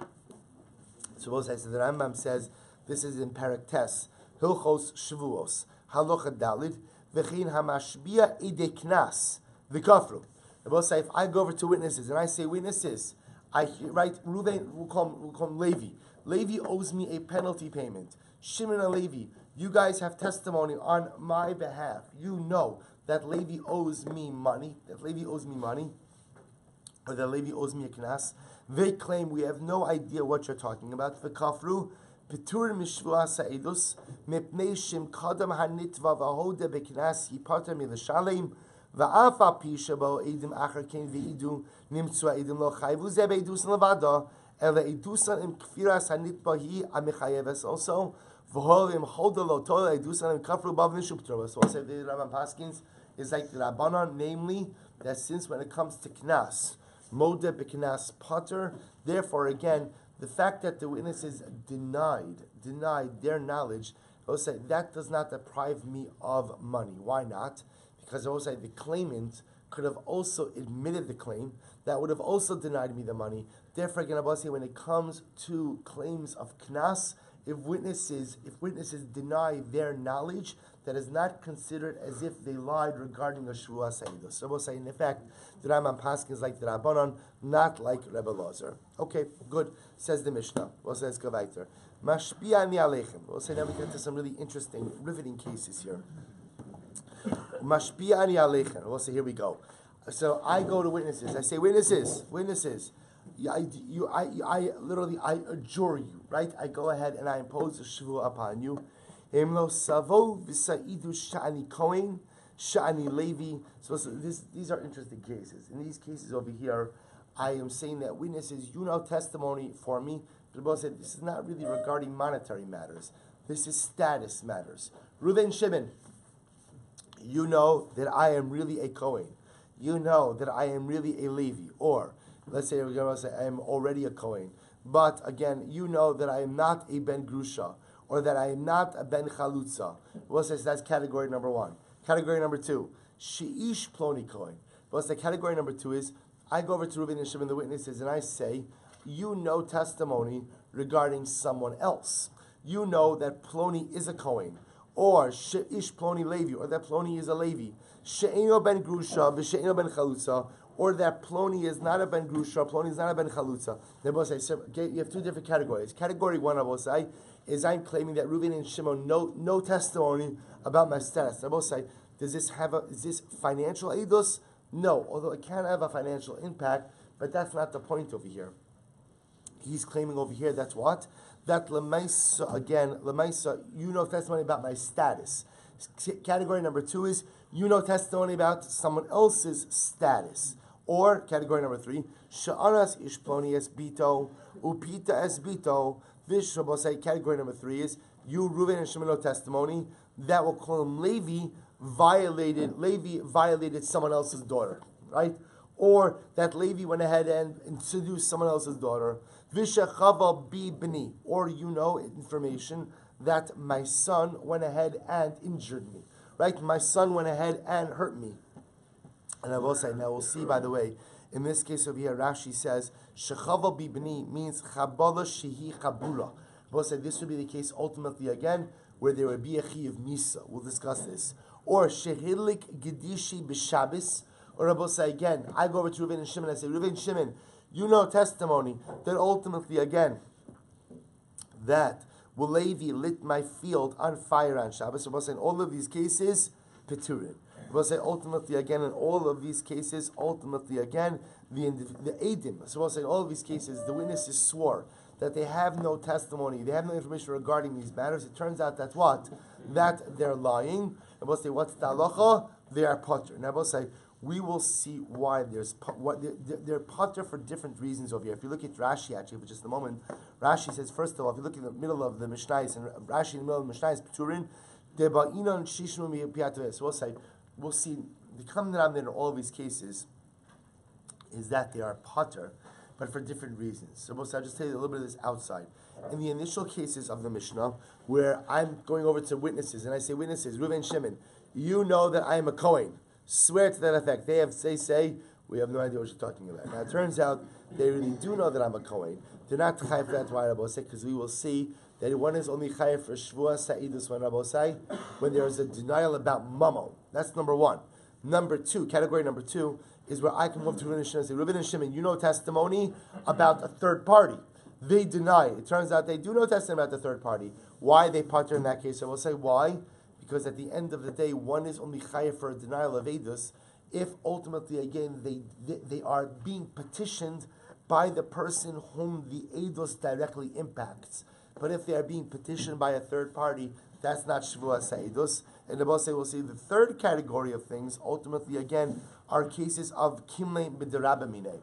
Speaker 1: So we'll say, so the Rambam says, this is in Perek Tes, Hilchos Shevuos, Halacha Dalid, V'chein hamashbia idei knas, v'kafru. We'll say, if I go over to witnesses and I say, witnesses, Reuven, we'll call him Levi. Levi owes me a penalty payment. Shimon and Levi, you guys have testimony on my behalf. You know that Levi owes me money, or that Levi owes me a knas. They claim we have no idea what you're talking about. V'kafru, Petur mishvuas ha'edus, mipnei shim kadam hanitva v'hoda b'knas hipater milashalem, v'af api shabo edim acher ken v'idu nimtzu ha'edim lo chayvu ze be'edusan levada, ele edusan im kfiras hanitva hi amichayeves also, v'hol im hoda lo tola edusan im kafru bav nishuptra. So also the Rambam Paskins is like the Rabbanon, namely that since when it comes to knas, moda b'knas potter, therefore again, the fact that the witnesses denied their knowledge, they'll say that does not deprive me of money. Why not? Because they'll say the claimant could have also admitted the claim, that would have also denied me the money. Therefore, again, I will say when it comes to claims of knas, if witnesses deny their knowledge, that is not considered as if they lied regarding a Shevuos ha'edus. So we'll say, in effect, the Rambam Paskin is like the Rabbanon, not like Rebbe Lazar. Okay, good. Says the Mishnah. We'll say, let's go weiter. Mashpia ani aleichem. We'll say now we get to some really interesting, riveting cases here. Mashpia ani aleichem. We'll say, here we go. So I go to witnesses. I say, witnesses. I literally adjure you, right? I go ahead and I impose a Shevuah upon you. Emlo savo v'saidu sha'ani kohen, sha'ani levi. So these are interesting cases. In these cases over here, I am saying that witnesses, you know testimony for me. But Rabbi said this is not really regarding monetary matters. This is status matters. Reuven Shimon, you know that I am really a kohen. You know that I am really a Levi. Or, let's say we're going to say I am already a kohen. But again, you know that I am not a ben grusha, or that I am not a ben chalutza. We'll say that's category number one. Category number two, she'ish ploni kohen. We'll say category number two is, I go over to Reuven and Shimon, the witnesses, and I say, you know testimony regarding someone else. You know that ploni is a kohen, or she'ish ploni levi, or that ploni is a levi. She'eno ben grusha, v'she'eno ben chalutza, or that ploni is not a ben grusha, ploni is not a ben chalutza. They both say, so, okay, you have two different categories. Category one, I will say, is I'm claiming that Reuven and Shimon no testimony about my status. I both say, is this financial edus? No, although it can have a financial impact, but that's not the point over here. He's claiming over here, that's what? That Lemaisa, you know testimony about my status. Category number two is, you know testimony about someone else's status. Or, category number three, Sha'anas ishploni es bito, upita es bito. Category number three is, you, Reuven and Shimon, know testimony that will call him Levi violated someone else's daughter, right? Or that Levi went ahead and seduced someone else's daughter. Vishachava bi b'ni. Or you know information that my son went ahead and injured me, right? My son went ahead and hurt me. And I will say, now we'll see, by the way, in this case over here, Rashi says, Shechava bi b'ni means Chabala shehi Chabula. We'll say this would be the case ultimately again, where there would be a chi of Misa. We'll discuss this. Or Shehilik Gedishi b'Shabbos. Or Rabbi say again, I go over to Reuven and Shimon and I say, Reuven and Shimon, you know testimony that ultimately again, that Levi lit my field on fire on Shabbos. Rabbi say in all of these cases, Peturin. Rabbi say ultimately again, in all of these cases, ultimately again, the Eidim. So Rabbi say in all of these cases, the witnesses swore that they have no testimony, they have no information regarding these matters. It turns out that what? That they're lying. And we'll say, what's the halacha? They are potter. And I will say, we will see why they're potter for different reasons over here. If you look at Rashi, actually, for just a moment, Rashi says, first of all, if you look in the middle of the Mishnayos, and Rashi in the middle of the Mishnayos, Pturin, Deba'inon Shishnu Mi'piatav. So we'll see, the common denominator in all of these cases is that they are potter, but for different reasons. So I'll just tell you a little bit of this outside. In the initial cases of the Mishnah, where I'm going over to witnesses, and I say, witnesses, Reuven, Shimon, you know that I am a Kohen. Swear to that effect. They say, we have no idea what you're talking about. Now it turns out they really do know that I'm a Kohen. They're not chayav for that Rabosai, because we will see that one is only chayav for Shevuos Sa'idus when Rabosai, when there is a denial about Mamo. That's number one. Number two, category number two, is where I can move to Reuven and Shimon and say, Reuven and Shimon, you know testimony about a third party. They deny. It turns out they do know testimony about the third party. Why they potter in that case? So we'll say why. Because at the end of the day, one is only chayav for a denial of edus if ultimately, again, they are being petitioned by the person whom the edus directly impacts. But if they are being petitioned by a third party, that's not Shevuos Edus. And the Bosai will see the third category of things, ultimately, again, are cases of Kimle B'derabamine.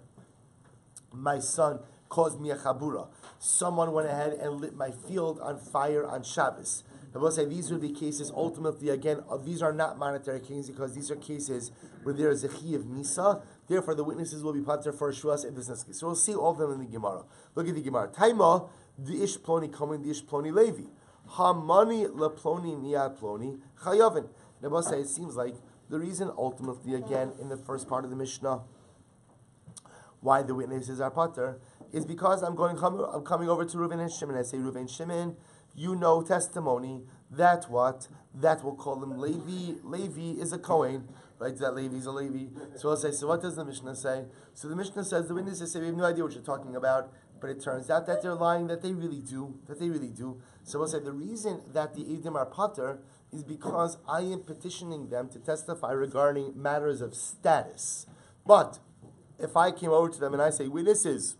Speaker 1: My son caused me a chabura. Someone went ahead and lit my field on fire on Shabbos. I will say these would be cases, ultimately, again, these are not monetary cases because these are cases where there is a chi of Nisa. Therefore, the witnesses will be pater for Shevuos in this case. So we'll see all of them in the Gemara. Look at the Gemara. Taima, the ish ploni coming, the ish ploni levi. Hamani le ploni niya ploni chayavin. I will say it seems like the reason, ultimately, again, in the first part of the Mishnah, why the witnesses are pater, is because I'm coming over to Reuven and Shimon. I say, Reuven and Shimon, you know testimony that what? That will call him Levi. Levi is a Kohen, right? That Levi is a Levi. So I'll say, so what does the Mishnah say? So the Mishnah says, the witnesses say, we have no idea what you're talking about, but it turns out that they're lying, that they really do. So we'll say, the reason that the Eidim are pater is because I am petitioning them to testify regarding matters of status. But if I came over to them and I say, witnesses,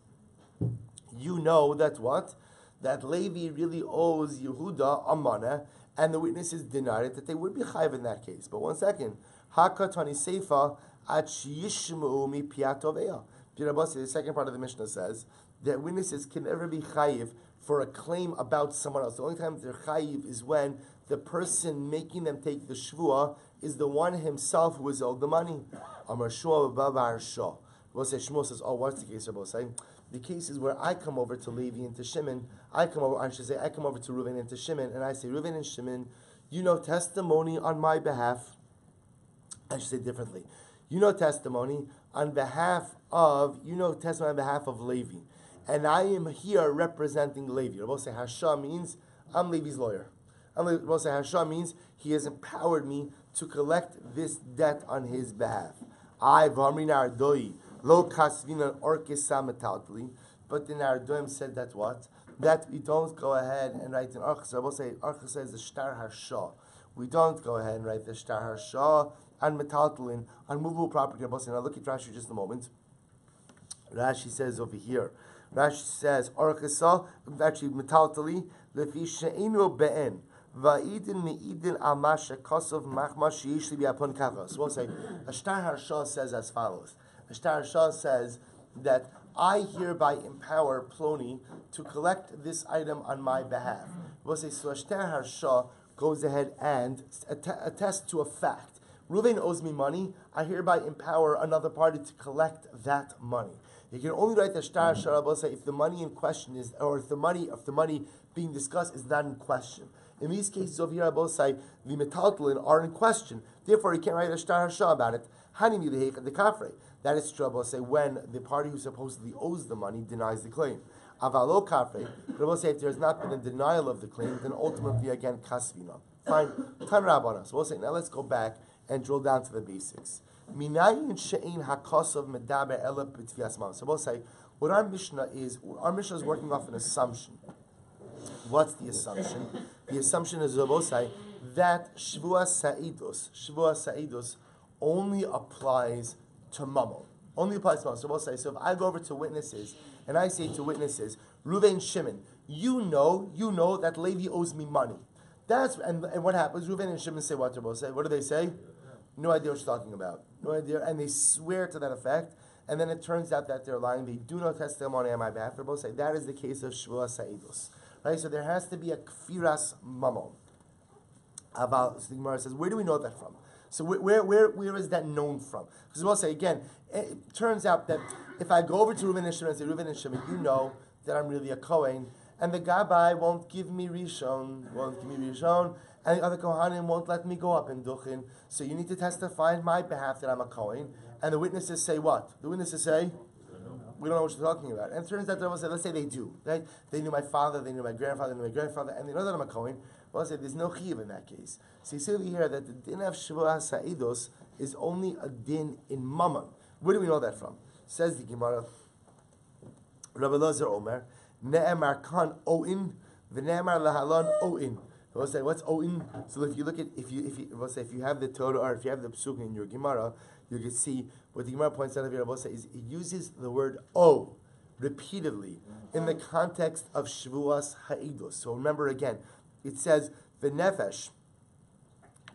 Speaker 1: you know that what? That Levi really owes Yehuda Amana, and the witnesses denied it, that they would be chayiv in that case. But one second, Hakatani Seifa at Yishmu mi Piatoveya. The second part of the Mishnah says that witnesses can never be chayiv for a claim about someone else. The only time they're chayiv is when the person making them take the shvua is the one himself who is owed the money. Amar Shmuel Babar Shah. Shmuel says, oh, what's the case? The case is where I come over to Levi and to Shimon. I come over to Reuven and to Shimon, and I say, Reuven and Shimon, you know testimony on my behalf. I should say differently. You know testimony on behalf of Levi. And I am here representing Levi. Rabbi say Hasha means I'm Levi's lawyer. Rabbi say Hasha means he has empowered me to collect this debt on his behalf. I v'amri nardoi. Lo kasvina orkesa metaltli, but the Nardoim said that what? That we don't go ahead and write an Archas. I will say Archas says the Shtar Harsha. We don't go ahead and write the Shtar Harsha on metaltlin, on movable property. I will say, now look at Rashi just a moment. Rashi says over here. Rashi says Archasa, actually metaltli, lefi she'enu be'en. Va'idin me'idin amasha kosov machmash yishli bi'apon kachas. So we'll say, a Shtar Harsha says as follows. Shtar Shah says that I hereby empower Ploni to collect this item on my behalf. We'll say, so Shtar Shah goes ahead and attests to a fact. Reuven owes me money. I hereby empower another party to collect that money. You can only write the Shtar Shah if the money in question is, or if the money being discussed is not in question. In these cases over here, both say the metaltlin are in question. Therefore, you can't write a Shtar Shah about it. Hanimi the kafre. That is true, say when the party who supposedly owes the money denies the claim. Avalo kafre, but I will say if there has not been a denial of the claim, then ultimately again kasvina. Fine, tan rabbanas. So we'll say now let's go back and drill down to the basics. Minayin she'ein hakosov medaber ela b'tvias mam. So we'll say what our Mishnah is working off an assumption. What's the assumption? The assumption is we'll say that Shevuos Sa'idus only applies to Mamo. Only applies to Mamo. So we'll say, so if I go over to witnesses, and I say to witnesses, Reuven Shimon, you know that Levi owes me money. And what happens? Reuven and Shimon say what? What do they say? no idea what you're talking about. No idea. And they swear to that effect. And then it turns out that they're lying. They do no testimony on my behalf. They're both saying that is the case of Shevuos Ha'edus. Right? So there has to be a kfiras mamon. About, so the Gemara says, where do we know that from? So where is that known from? Because we'll say again, it turns out that if I go over to Reuven and Shimon and say, Reuven and Shimon, you know that I'm really a Kohen, and the Gabbai won't give me Rishon, and the other Kohanim won't let me go up in Duchin, so you need to testify on my behalf that I'm a Kohen. And the witnesses say what? The witnesses say, we don't know what you're talking about. And it turns out, let's say they do. Right? They knew my father, they knew my grandfather, and they know that I'm a Kohen. Well, I say there's no chiyuv in that case. So you see over here that the din of Shevuos Ha'edus is only a din in Mammon. Where do we know that from? Says the Gemara, Rabbi Lozer Omer, Ne'emar kan o'in, v'ne'emar lahalon o'in. We'll say, what's o'in? So if you look at, if you have the Torah or if you have the Psuk in your Gemara, you can see what the Gemara points out of here. We'll say is it uses the word o repeatedly in the context of Shevuos Ha'edus. So remember again, it says v'nefesh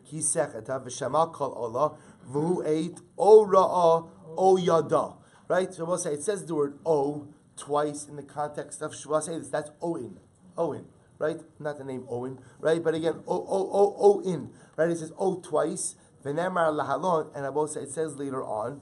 Speaker 1: ki secheta v'shama kol olah v'hu eit o ra'a o yada. Right? So we'll say it says the word o twice in the context of Shevuos Ha'edus. That's Owen. Right? Not the name Owen. Right? But again, Owen. Right? It says o twice. V'nemar lahalon, and I will say it says later on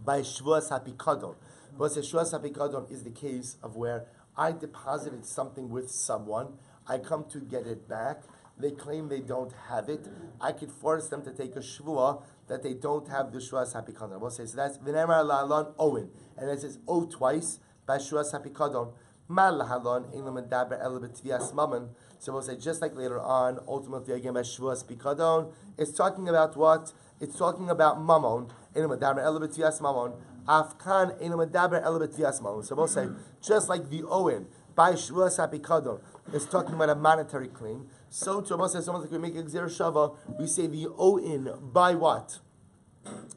Speaker 1: by Shevuos HaPikadon. We'll say Shevuos HaPikadon is the case of where I deposited something with someone. I come to get it back. They claim they don't have it. I could force them to take a shvua that they don't have the Shevuos HaPikadon. We'll say so. That's v'nemar lahalon Owen, and it says o twice by Shevuos HaPikadon. Mar lahalon ein lo medaber ela b'tvias mammon. So we'll say just like later on, ultimately again by Shevuos Pikadon, it's talking about what? It's talking about mammon. Ein lo medaber ela b'tvias mammon. Afkan ein lo medaber ela b'tvias mammon. So we'll say just like the Owen by Shevuos HaPikadon is talking about a monetary claim. So to we'll say someone like we make a gzera shava, we say the Owen by what?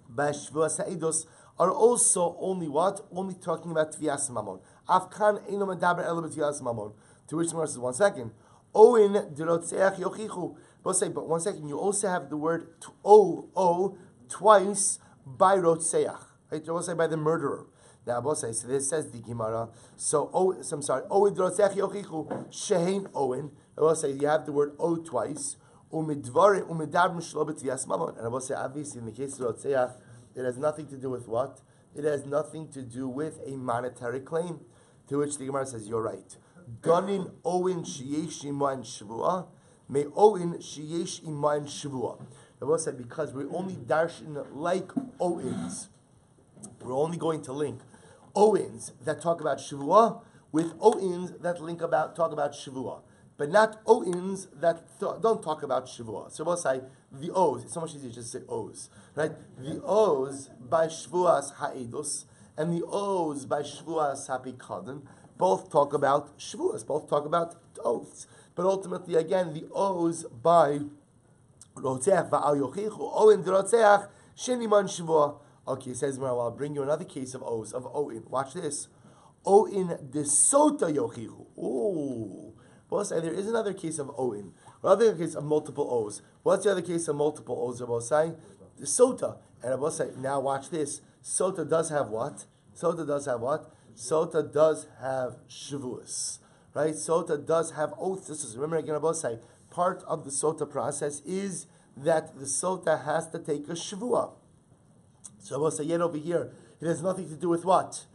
Speaker 1: By Shevuos Ha'edus are also only what? Only talking about tvias mammon. Afkan ein lo medaber ela b'tvias mammon. To which the Gemara says, 1 second. Owen derotzeach yochichu. We'll say, but 1 second, you also have the word o twice by rotzeach. Right? We'll say by the murderer. Now we'll say, so this says the Gemara. So I'm sorry. Owen derotzeach yochichu shehein Owen. I will say you have the word o twice. Umidvarim umidabrim shlo b'tvias mammon. And I will say, obviously in the case of rotzeach, it has nothing to do with what? It has nothing to do with a monetary claim. To which the Gemara says, you're right. Ganin Owen sheyesh iman shvua, may Owen sheyesh iman shvua. I will say because we're only darshan like Owens. We're only going to link Owens that talk about shvua with Owens that talk about shvua, but not Owens that don't talk about shvua. So we'll say the O's. It's so much easier just to say O's, right? The O's by Shevuos Ha'edus and the O's by Shevuos HaPikadon both talk about Shevuos, both talk about oaths. But ultimately, again, the O's by Rotzeach Va'al Yochichu, Owen Rotzeach, Sheniman Shevua. Okay, says, well, I'll bring you another case of O's, of Owen. Watch this. Owen de Sota Yochichu. Ooh. Well, say there is another case of Owen. Another case of multiple O's. What's the other case of multiple O's? I will say the Sota. And I will say, now watch this. Sota does have what? Sota does have what? Sota does have Shevuos, right? Sota does have oaths. This is, remember again, I will say, part of the Sota process is that the Sota has to take a Shavua. So I will say, yet over here, it has nothing to do with what?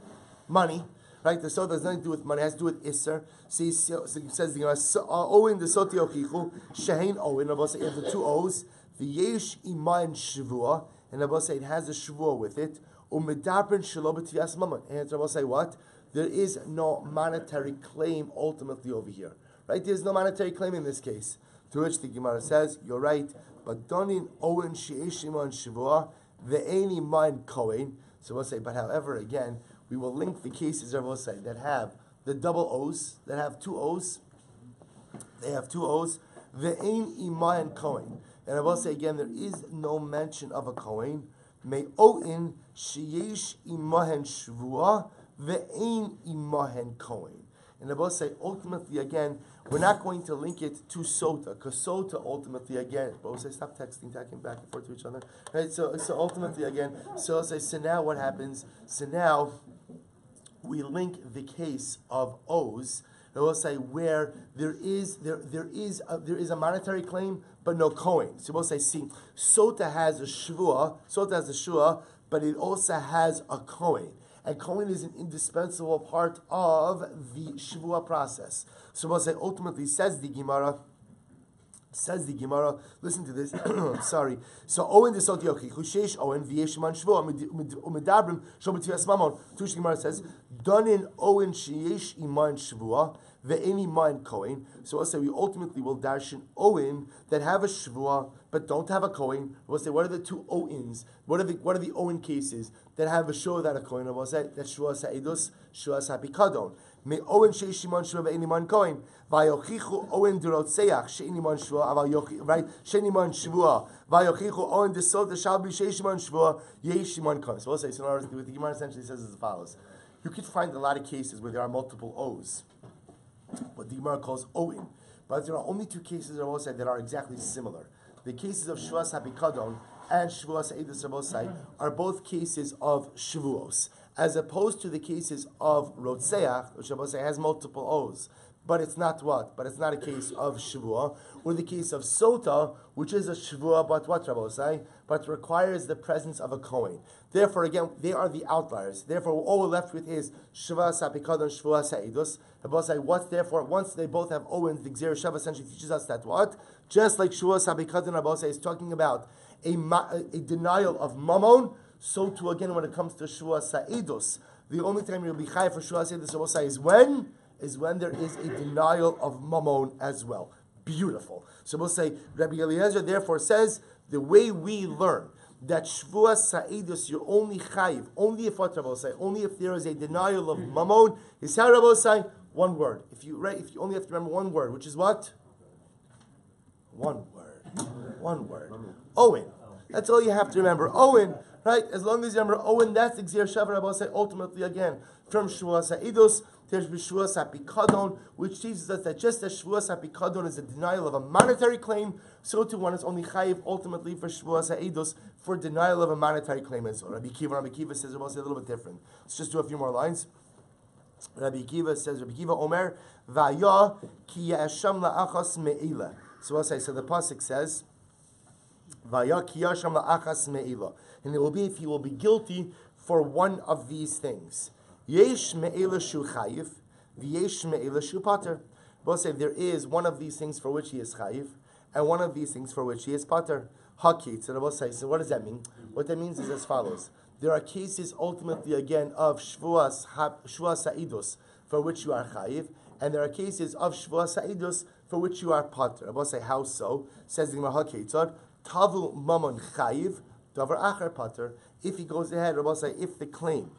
Speaker 1: Money, right? The Sota has nothing to do with money, it has to do with Isser. See, so it says, Owen the Soti Yochichu, Shehein Owen, I will say, the two O's, the Yesh Iman Shavua, and I will say, it has a Shavua with it. And I will say what? There is no monetary claim ultimately over here. Right? There's no monetary claim in this case. To which the Gemara says, you're right, but donin owen she'eshimon shivua ve'eni man kohen. So we'll say, but however, again, we will link the cases, I will say, that have the double O's, that have two O's. They have two O's. Ve'en iman kohen. And I will say again, there is no mention of a kohen. May oin sheyesh imahen shvua ve'ein imahen kohen. And the boss say, ultimately, again, we're not going to link it to sota, because sota, ultimately, again, both say, stop texting, talking back and forth to each other. Right? So ultimately, again, so I'll say, so now what happens? So now we link the case of O's. I will say where there is a monetary claim, but no coin. So we'll say, see, sota has a shvua, but it also has a coin. And coin is an indispensable part of the shvua process. So we'll say, ultimately, says the Gemara, listen to this, sorry. So Owen the Sotiochi, Hushesh Owen, Vieshman Shvo, Umedabrim, Shobatias Mamon. Tush Gemara says, Donin Owen Sheyesh Iman Shvua, Ve'eni Man Kohen. So we'll say we ultimately will darshan Owen that have a Shvua but don't have a Kohen. We'll say what are the two Owens? What are the Owen cases that have a Shvua without a Kohen? We'll say that Shvua Sa'idus, Shvua Sa'pikadon. Me Owen Sheyesh Iman Shvua Ve'eni Man Kohen. Vayochichu Owen Durotseach She'eni Man Shvua, right? She'eni Man Shvua. Vayochichu Owen Desot Deshalbi Sheyesh Iman Shvua Yesh Iman Kohen. So we'll say, so in other words, the Gemara essentially says as follows. You could find a lot of cases where there are multiple O's, what the Gemara calls Owen. But there are only two cases of Osai that are exactly similar. The cases of Shvuas HaPikadon and Shvuas Eidus Rabosai are both cases of Shavuos, as opposed to the cases of Rotseach, which Rabosai has multiple O's. But it's not what? But it's not a case of Shavua, or the case of Sota, which is a Shavua, but what, Rabosai? But requires the presence of a Kohen. Therefore, again, they are the outliers. Therefore, all we're left with is Shavua Sapikadon, Shavua Sa'idus. Rabosai, what's therefore, once they both have Owens, the Gzer Shav essentially teaches us that what? Just like Shavua Sapikadon, Rabosai is talking about a denial of Mammon, so too, again, when it comes to Shavua Sa'idus, the only time you'll be Chai for Shavua Sa'idus, Rabosai, is when? Is when there is a denial of mammon as well. Beautiful. So we'll say, Rabbi Eliezer therefore says, the way we learn that Shvuas Sa'idus, you're only chayiv, only if what Rabbi say, only if there is a denial of mammon, is how Rabbi say, one word. If you only have to remember one word, which is what? One word. Owen. That's all you have to remember. Owen, right? As long as you remember Owen, that's the Gzir Shav Rabbi say, ultimately again, from Shvuas Sa'idus, there's Shvuas HaPikadon, which teaches us that just as Shvuas HaPikadon is a denial of a monetary claim, so too one is only chayiv ultimately for Shvuas HaEidus for denial of a monetary claim as well. Rabbi Kiva says a little bit different. Let's just do a few more lines. Rabbi Kiva says, Rabbi Kiva Omer, Vaya ki yasham la'achas me'ila. So we'll say, so the pasuk says, Vaya ki yasham la'achas me'ila. And it will be if he will be guilty for one of these things. Yesh me'ela shu chayiv, v'yesh me'ela shu pater. We'll say there is one of these things for which he is chayiv, and one of these things for which he is pater. Hakit. So we'll say, so what does that mean? What that means is as follows. There are cases ultimately again of shvuas sa'idus for which you are chayiv, and there are cases of shvuas sa'idus for which you are pater. We'll say, how so? Says the Gemara Hakit. Tavu mamon chayiv, davar achar pater. If he goes ahead, we'll say, if the claim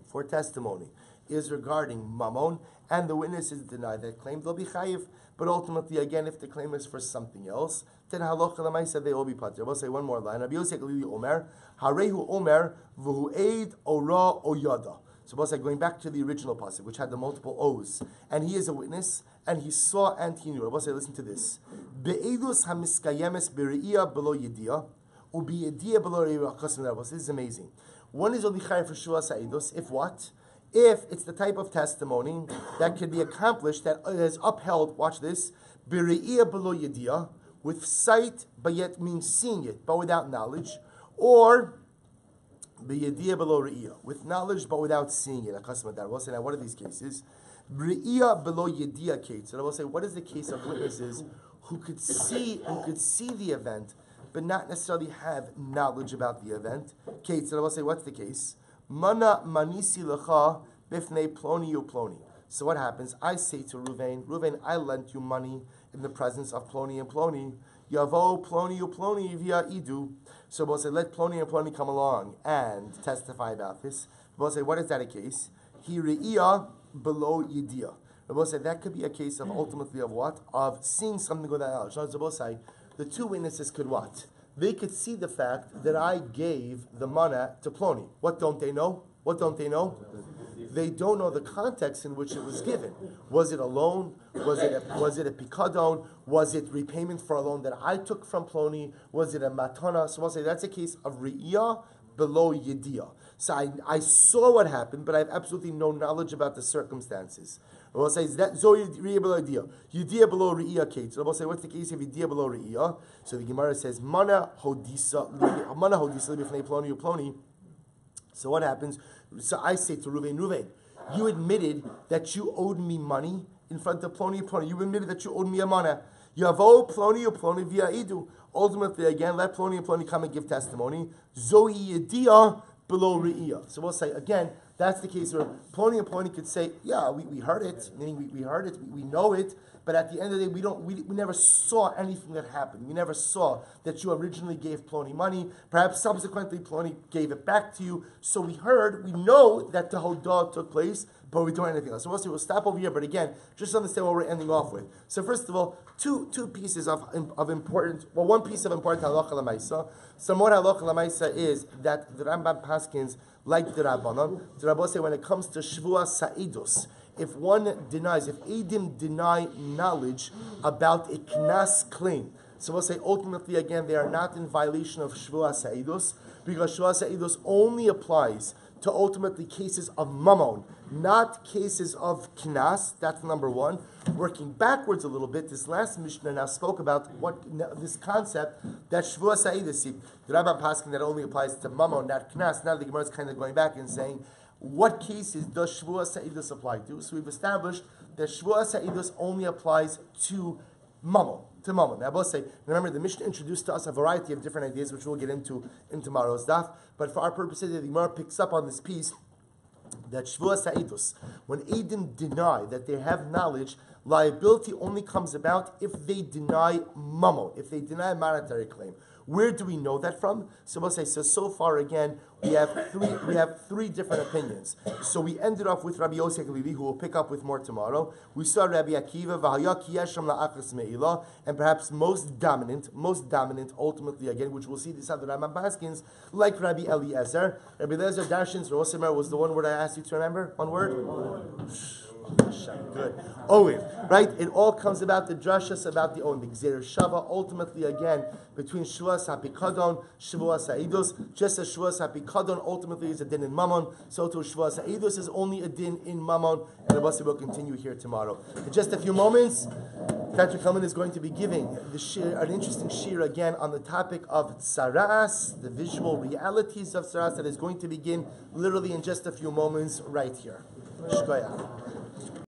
Speaker 1: for testimony is regarding mammon, and the witnesses deny that claim, they'll be chayiv. But ultimately, again, if the claim is for something else, then halacha l'maisa they will be pater. We'll say one more line. Rabbi Yosef Lili Omer, Harehu Omer, v'hu eid ora oyada. So we'll say going back to the original pasuk, which had the multiple O's, and he is a witness, and he saw and he knew. We'll say, listen to this: Be'edus hamiskayemes bereia below yediyah, u'biyediyah below reia. This is amazing. One is only chayiv for shua sa'idus. If what? If it's the type of testimony that can be accomplished, that is upheld, watch this, b're'iyah below yediyah, with sight, but yet means seeing it, but without knowledge, or b'yediyah below re'iyah, with knowledge, but without seeing it. We'll say, now, what are these cases? B're'iyah below yediyah case. So I will say, what is the case of witnesses who could see the event, but not necessarily have knowledge about the event? Kate, so I will say, what's the case? Mana manisi lecha bifnei ploni uploni. So what happens? I say to Ruvain, I lent you money in the presence of Ploni and Ploni. Yavo Ploni uploni via idu. So we'll say, let Ploni and Ploni come along and testify about this. We'll say, what is that a case? He re'iyah below yediyah. We'll say, that could be a case of ultimately of what? Of seeing something without knowledge. So we'll say, the two witnesses could what? They could see the fact that I gave the mana to Ploni. What don't they know? What don't they know? They don't know the context in which it was given. Was it a loan? Was it a pikadon? Was it repayment for a loan that I took from Ploni? Was it a matana? So we'll say that's a case of re'iyah below yediyah. So I saw what happened, but I have absolutely no knowledge about the circumstances. We'll say is that zo re'iyah below yediyah. Yediyah below re'iyah, Kate. So we'll say what's the case of yediyah below re'iyah? So the Gemara says mana hodisa b'fnei Ploni u'Ploni. So what happens? So I say to Ruvain, you admitted that you owed me money in front of Ploni. You admitted that you owed me a mana. Yavo Ploni via idu. Ultimately, again, let Ploni come and give testimony. Zohi yediyah below re'iyah. So we'll say, again, that's the case where Ploni could say, yeah, we heard it, meaning we heard it, we know it, but at the end of the day, we never saw anything that happened. We never saw that you originally gave Ploni money. Perhaps subsequently Ploni gave it back to you. So we know that the Hodah took place, but we don't know anything else. So we'll stop over here, but again, just understand what we're ending off with. So first of all, two pieces of important, well, one piece of important halacha l'maisa. Some more halacha l'maisa is that the Rambam paskins, like the Rabbanon, the Rabbah say when it comes to Shevuos Sa'idus, if Eidim deny knowledge about a knas claim, so we'll say ultimately again they are not in violation of Shevuos Sa'idus, because Shevuos Sa'idus only applies to ultimately cases of mammon, not cases of knas. That's number one. Working backwards a little bit, this last Mishnah now spoke about this concept that Shevuos Sa'idus, the Rambam Paskin that only applies to mammon, not knas. Now the Gemara is kind of going back and saying, what cases does Shevuos Sa'idus apply to? So we've established that Shevuos Sa'idus only applies to mammon. Now, both say, remember, the Mishnah introduced to us a variety of different ideas, which we'll get into in tomorrow's daf. But for our purposes, the Gemara picks up on this piece that Shevuos Sa'idus, when Eidim deny that they have knowledge, liability only comes about if they deny mammon, if they deny a monetary claim. Where do we know that from? So we'll say, so far again, we have three different opinions. So we ended off with Rabbi Yosef Levi, who will pick up with more tomorrow. We saw Rabbi Akiva, and perhaps most dominant, ultimately again, which we'll see this other Rambam Paskins, like Rabbi Eliezer. Rabbi Eliezer Darshan's Rosemer was the one word I asked you to remember. One word. Good. Oiv, right? It all comes about the drashas about the Oiv. The Gzeir Shava, ultimately again, between Shevuos HaPikadon, Shevuos Sa'idus, just as Shevuos HaPikadon ultimately is a din in Mammon, so too Shevuos Sa'idus is only a din in Mammon, and the Basi will continue here tomorrow. In just a few moments, Patrick Hellman is going to be giving an interesting shir again on the topic of tsaras, the visual realities of tsaras, that is going to begin literally in just a few moments right here. Shkoyach.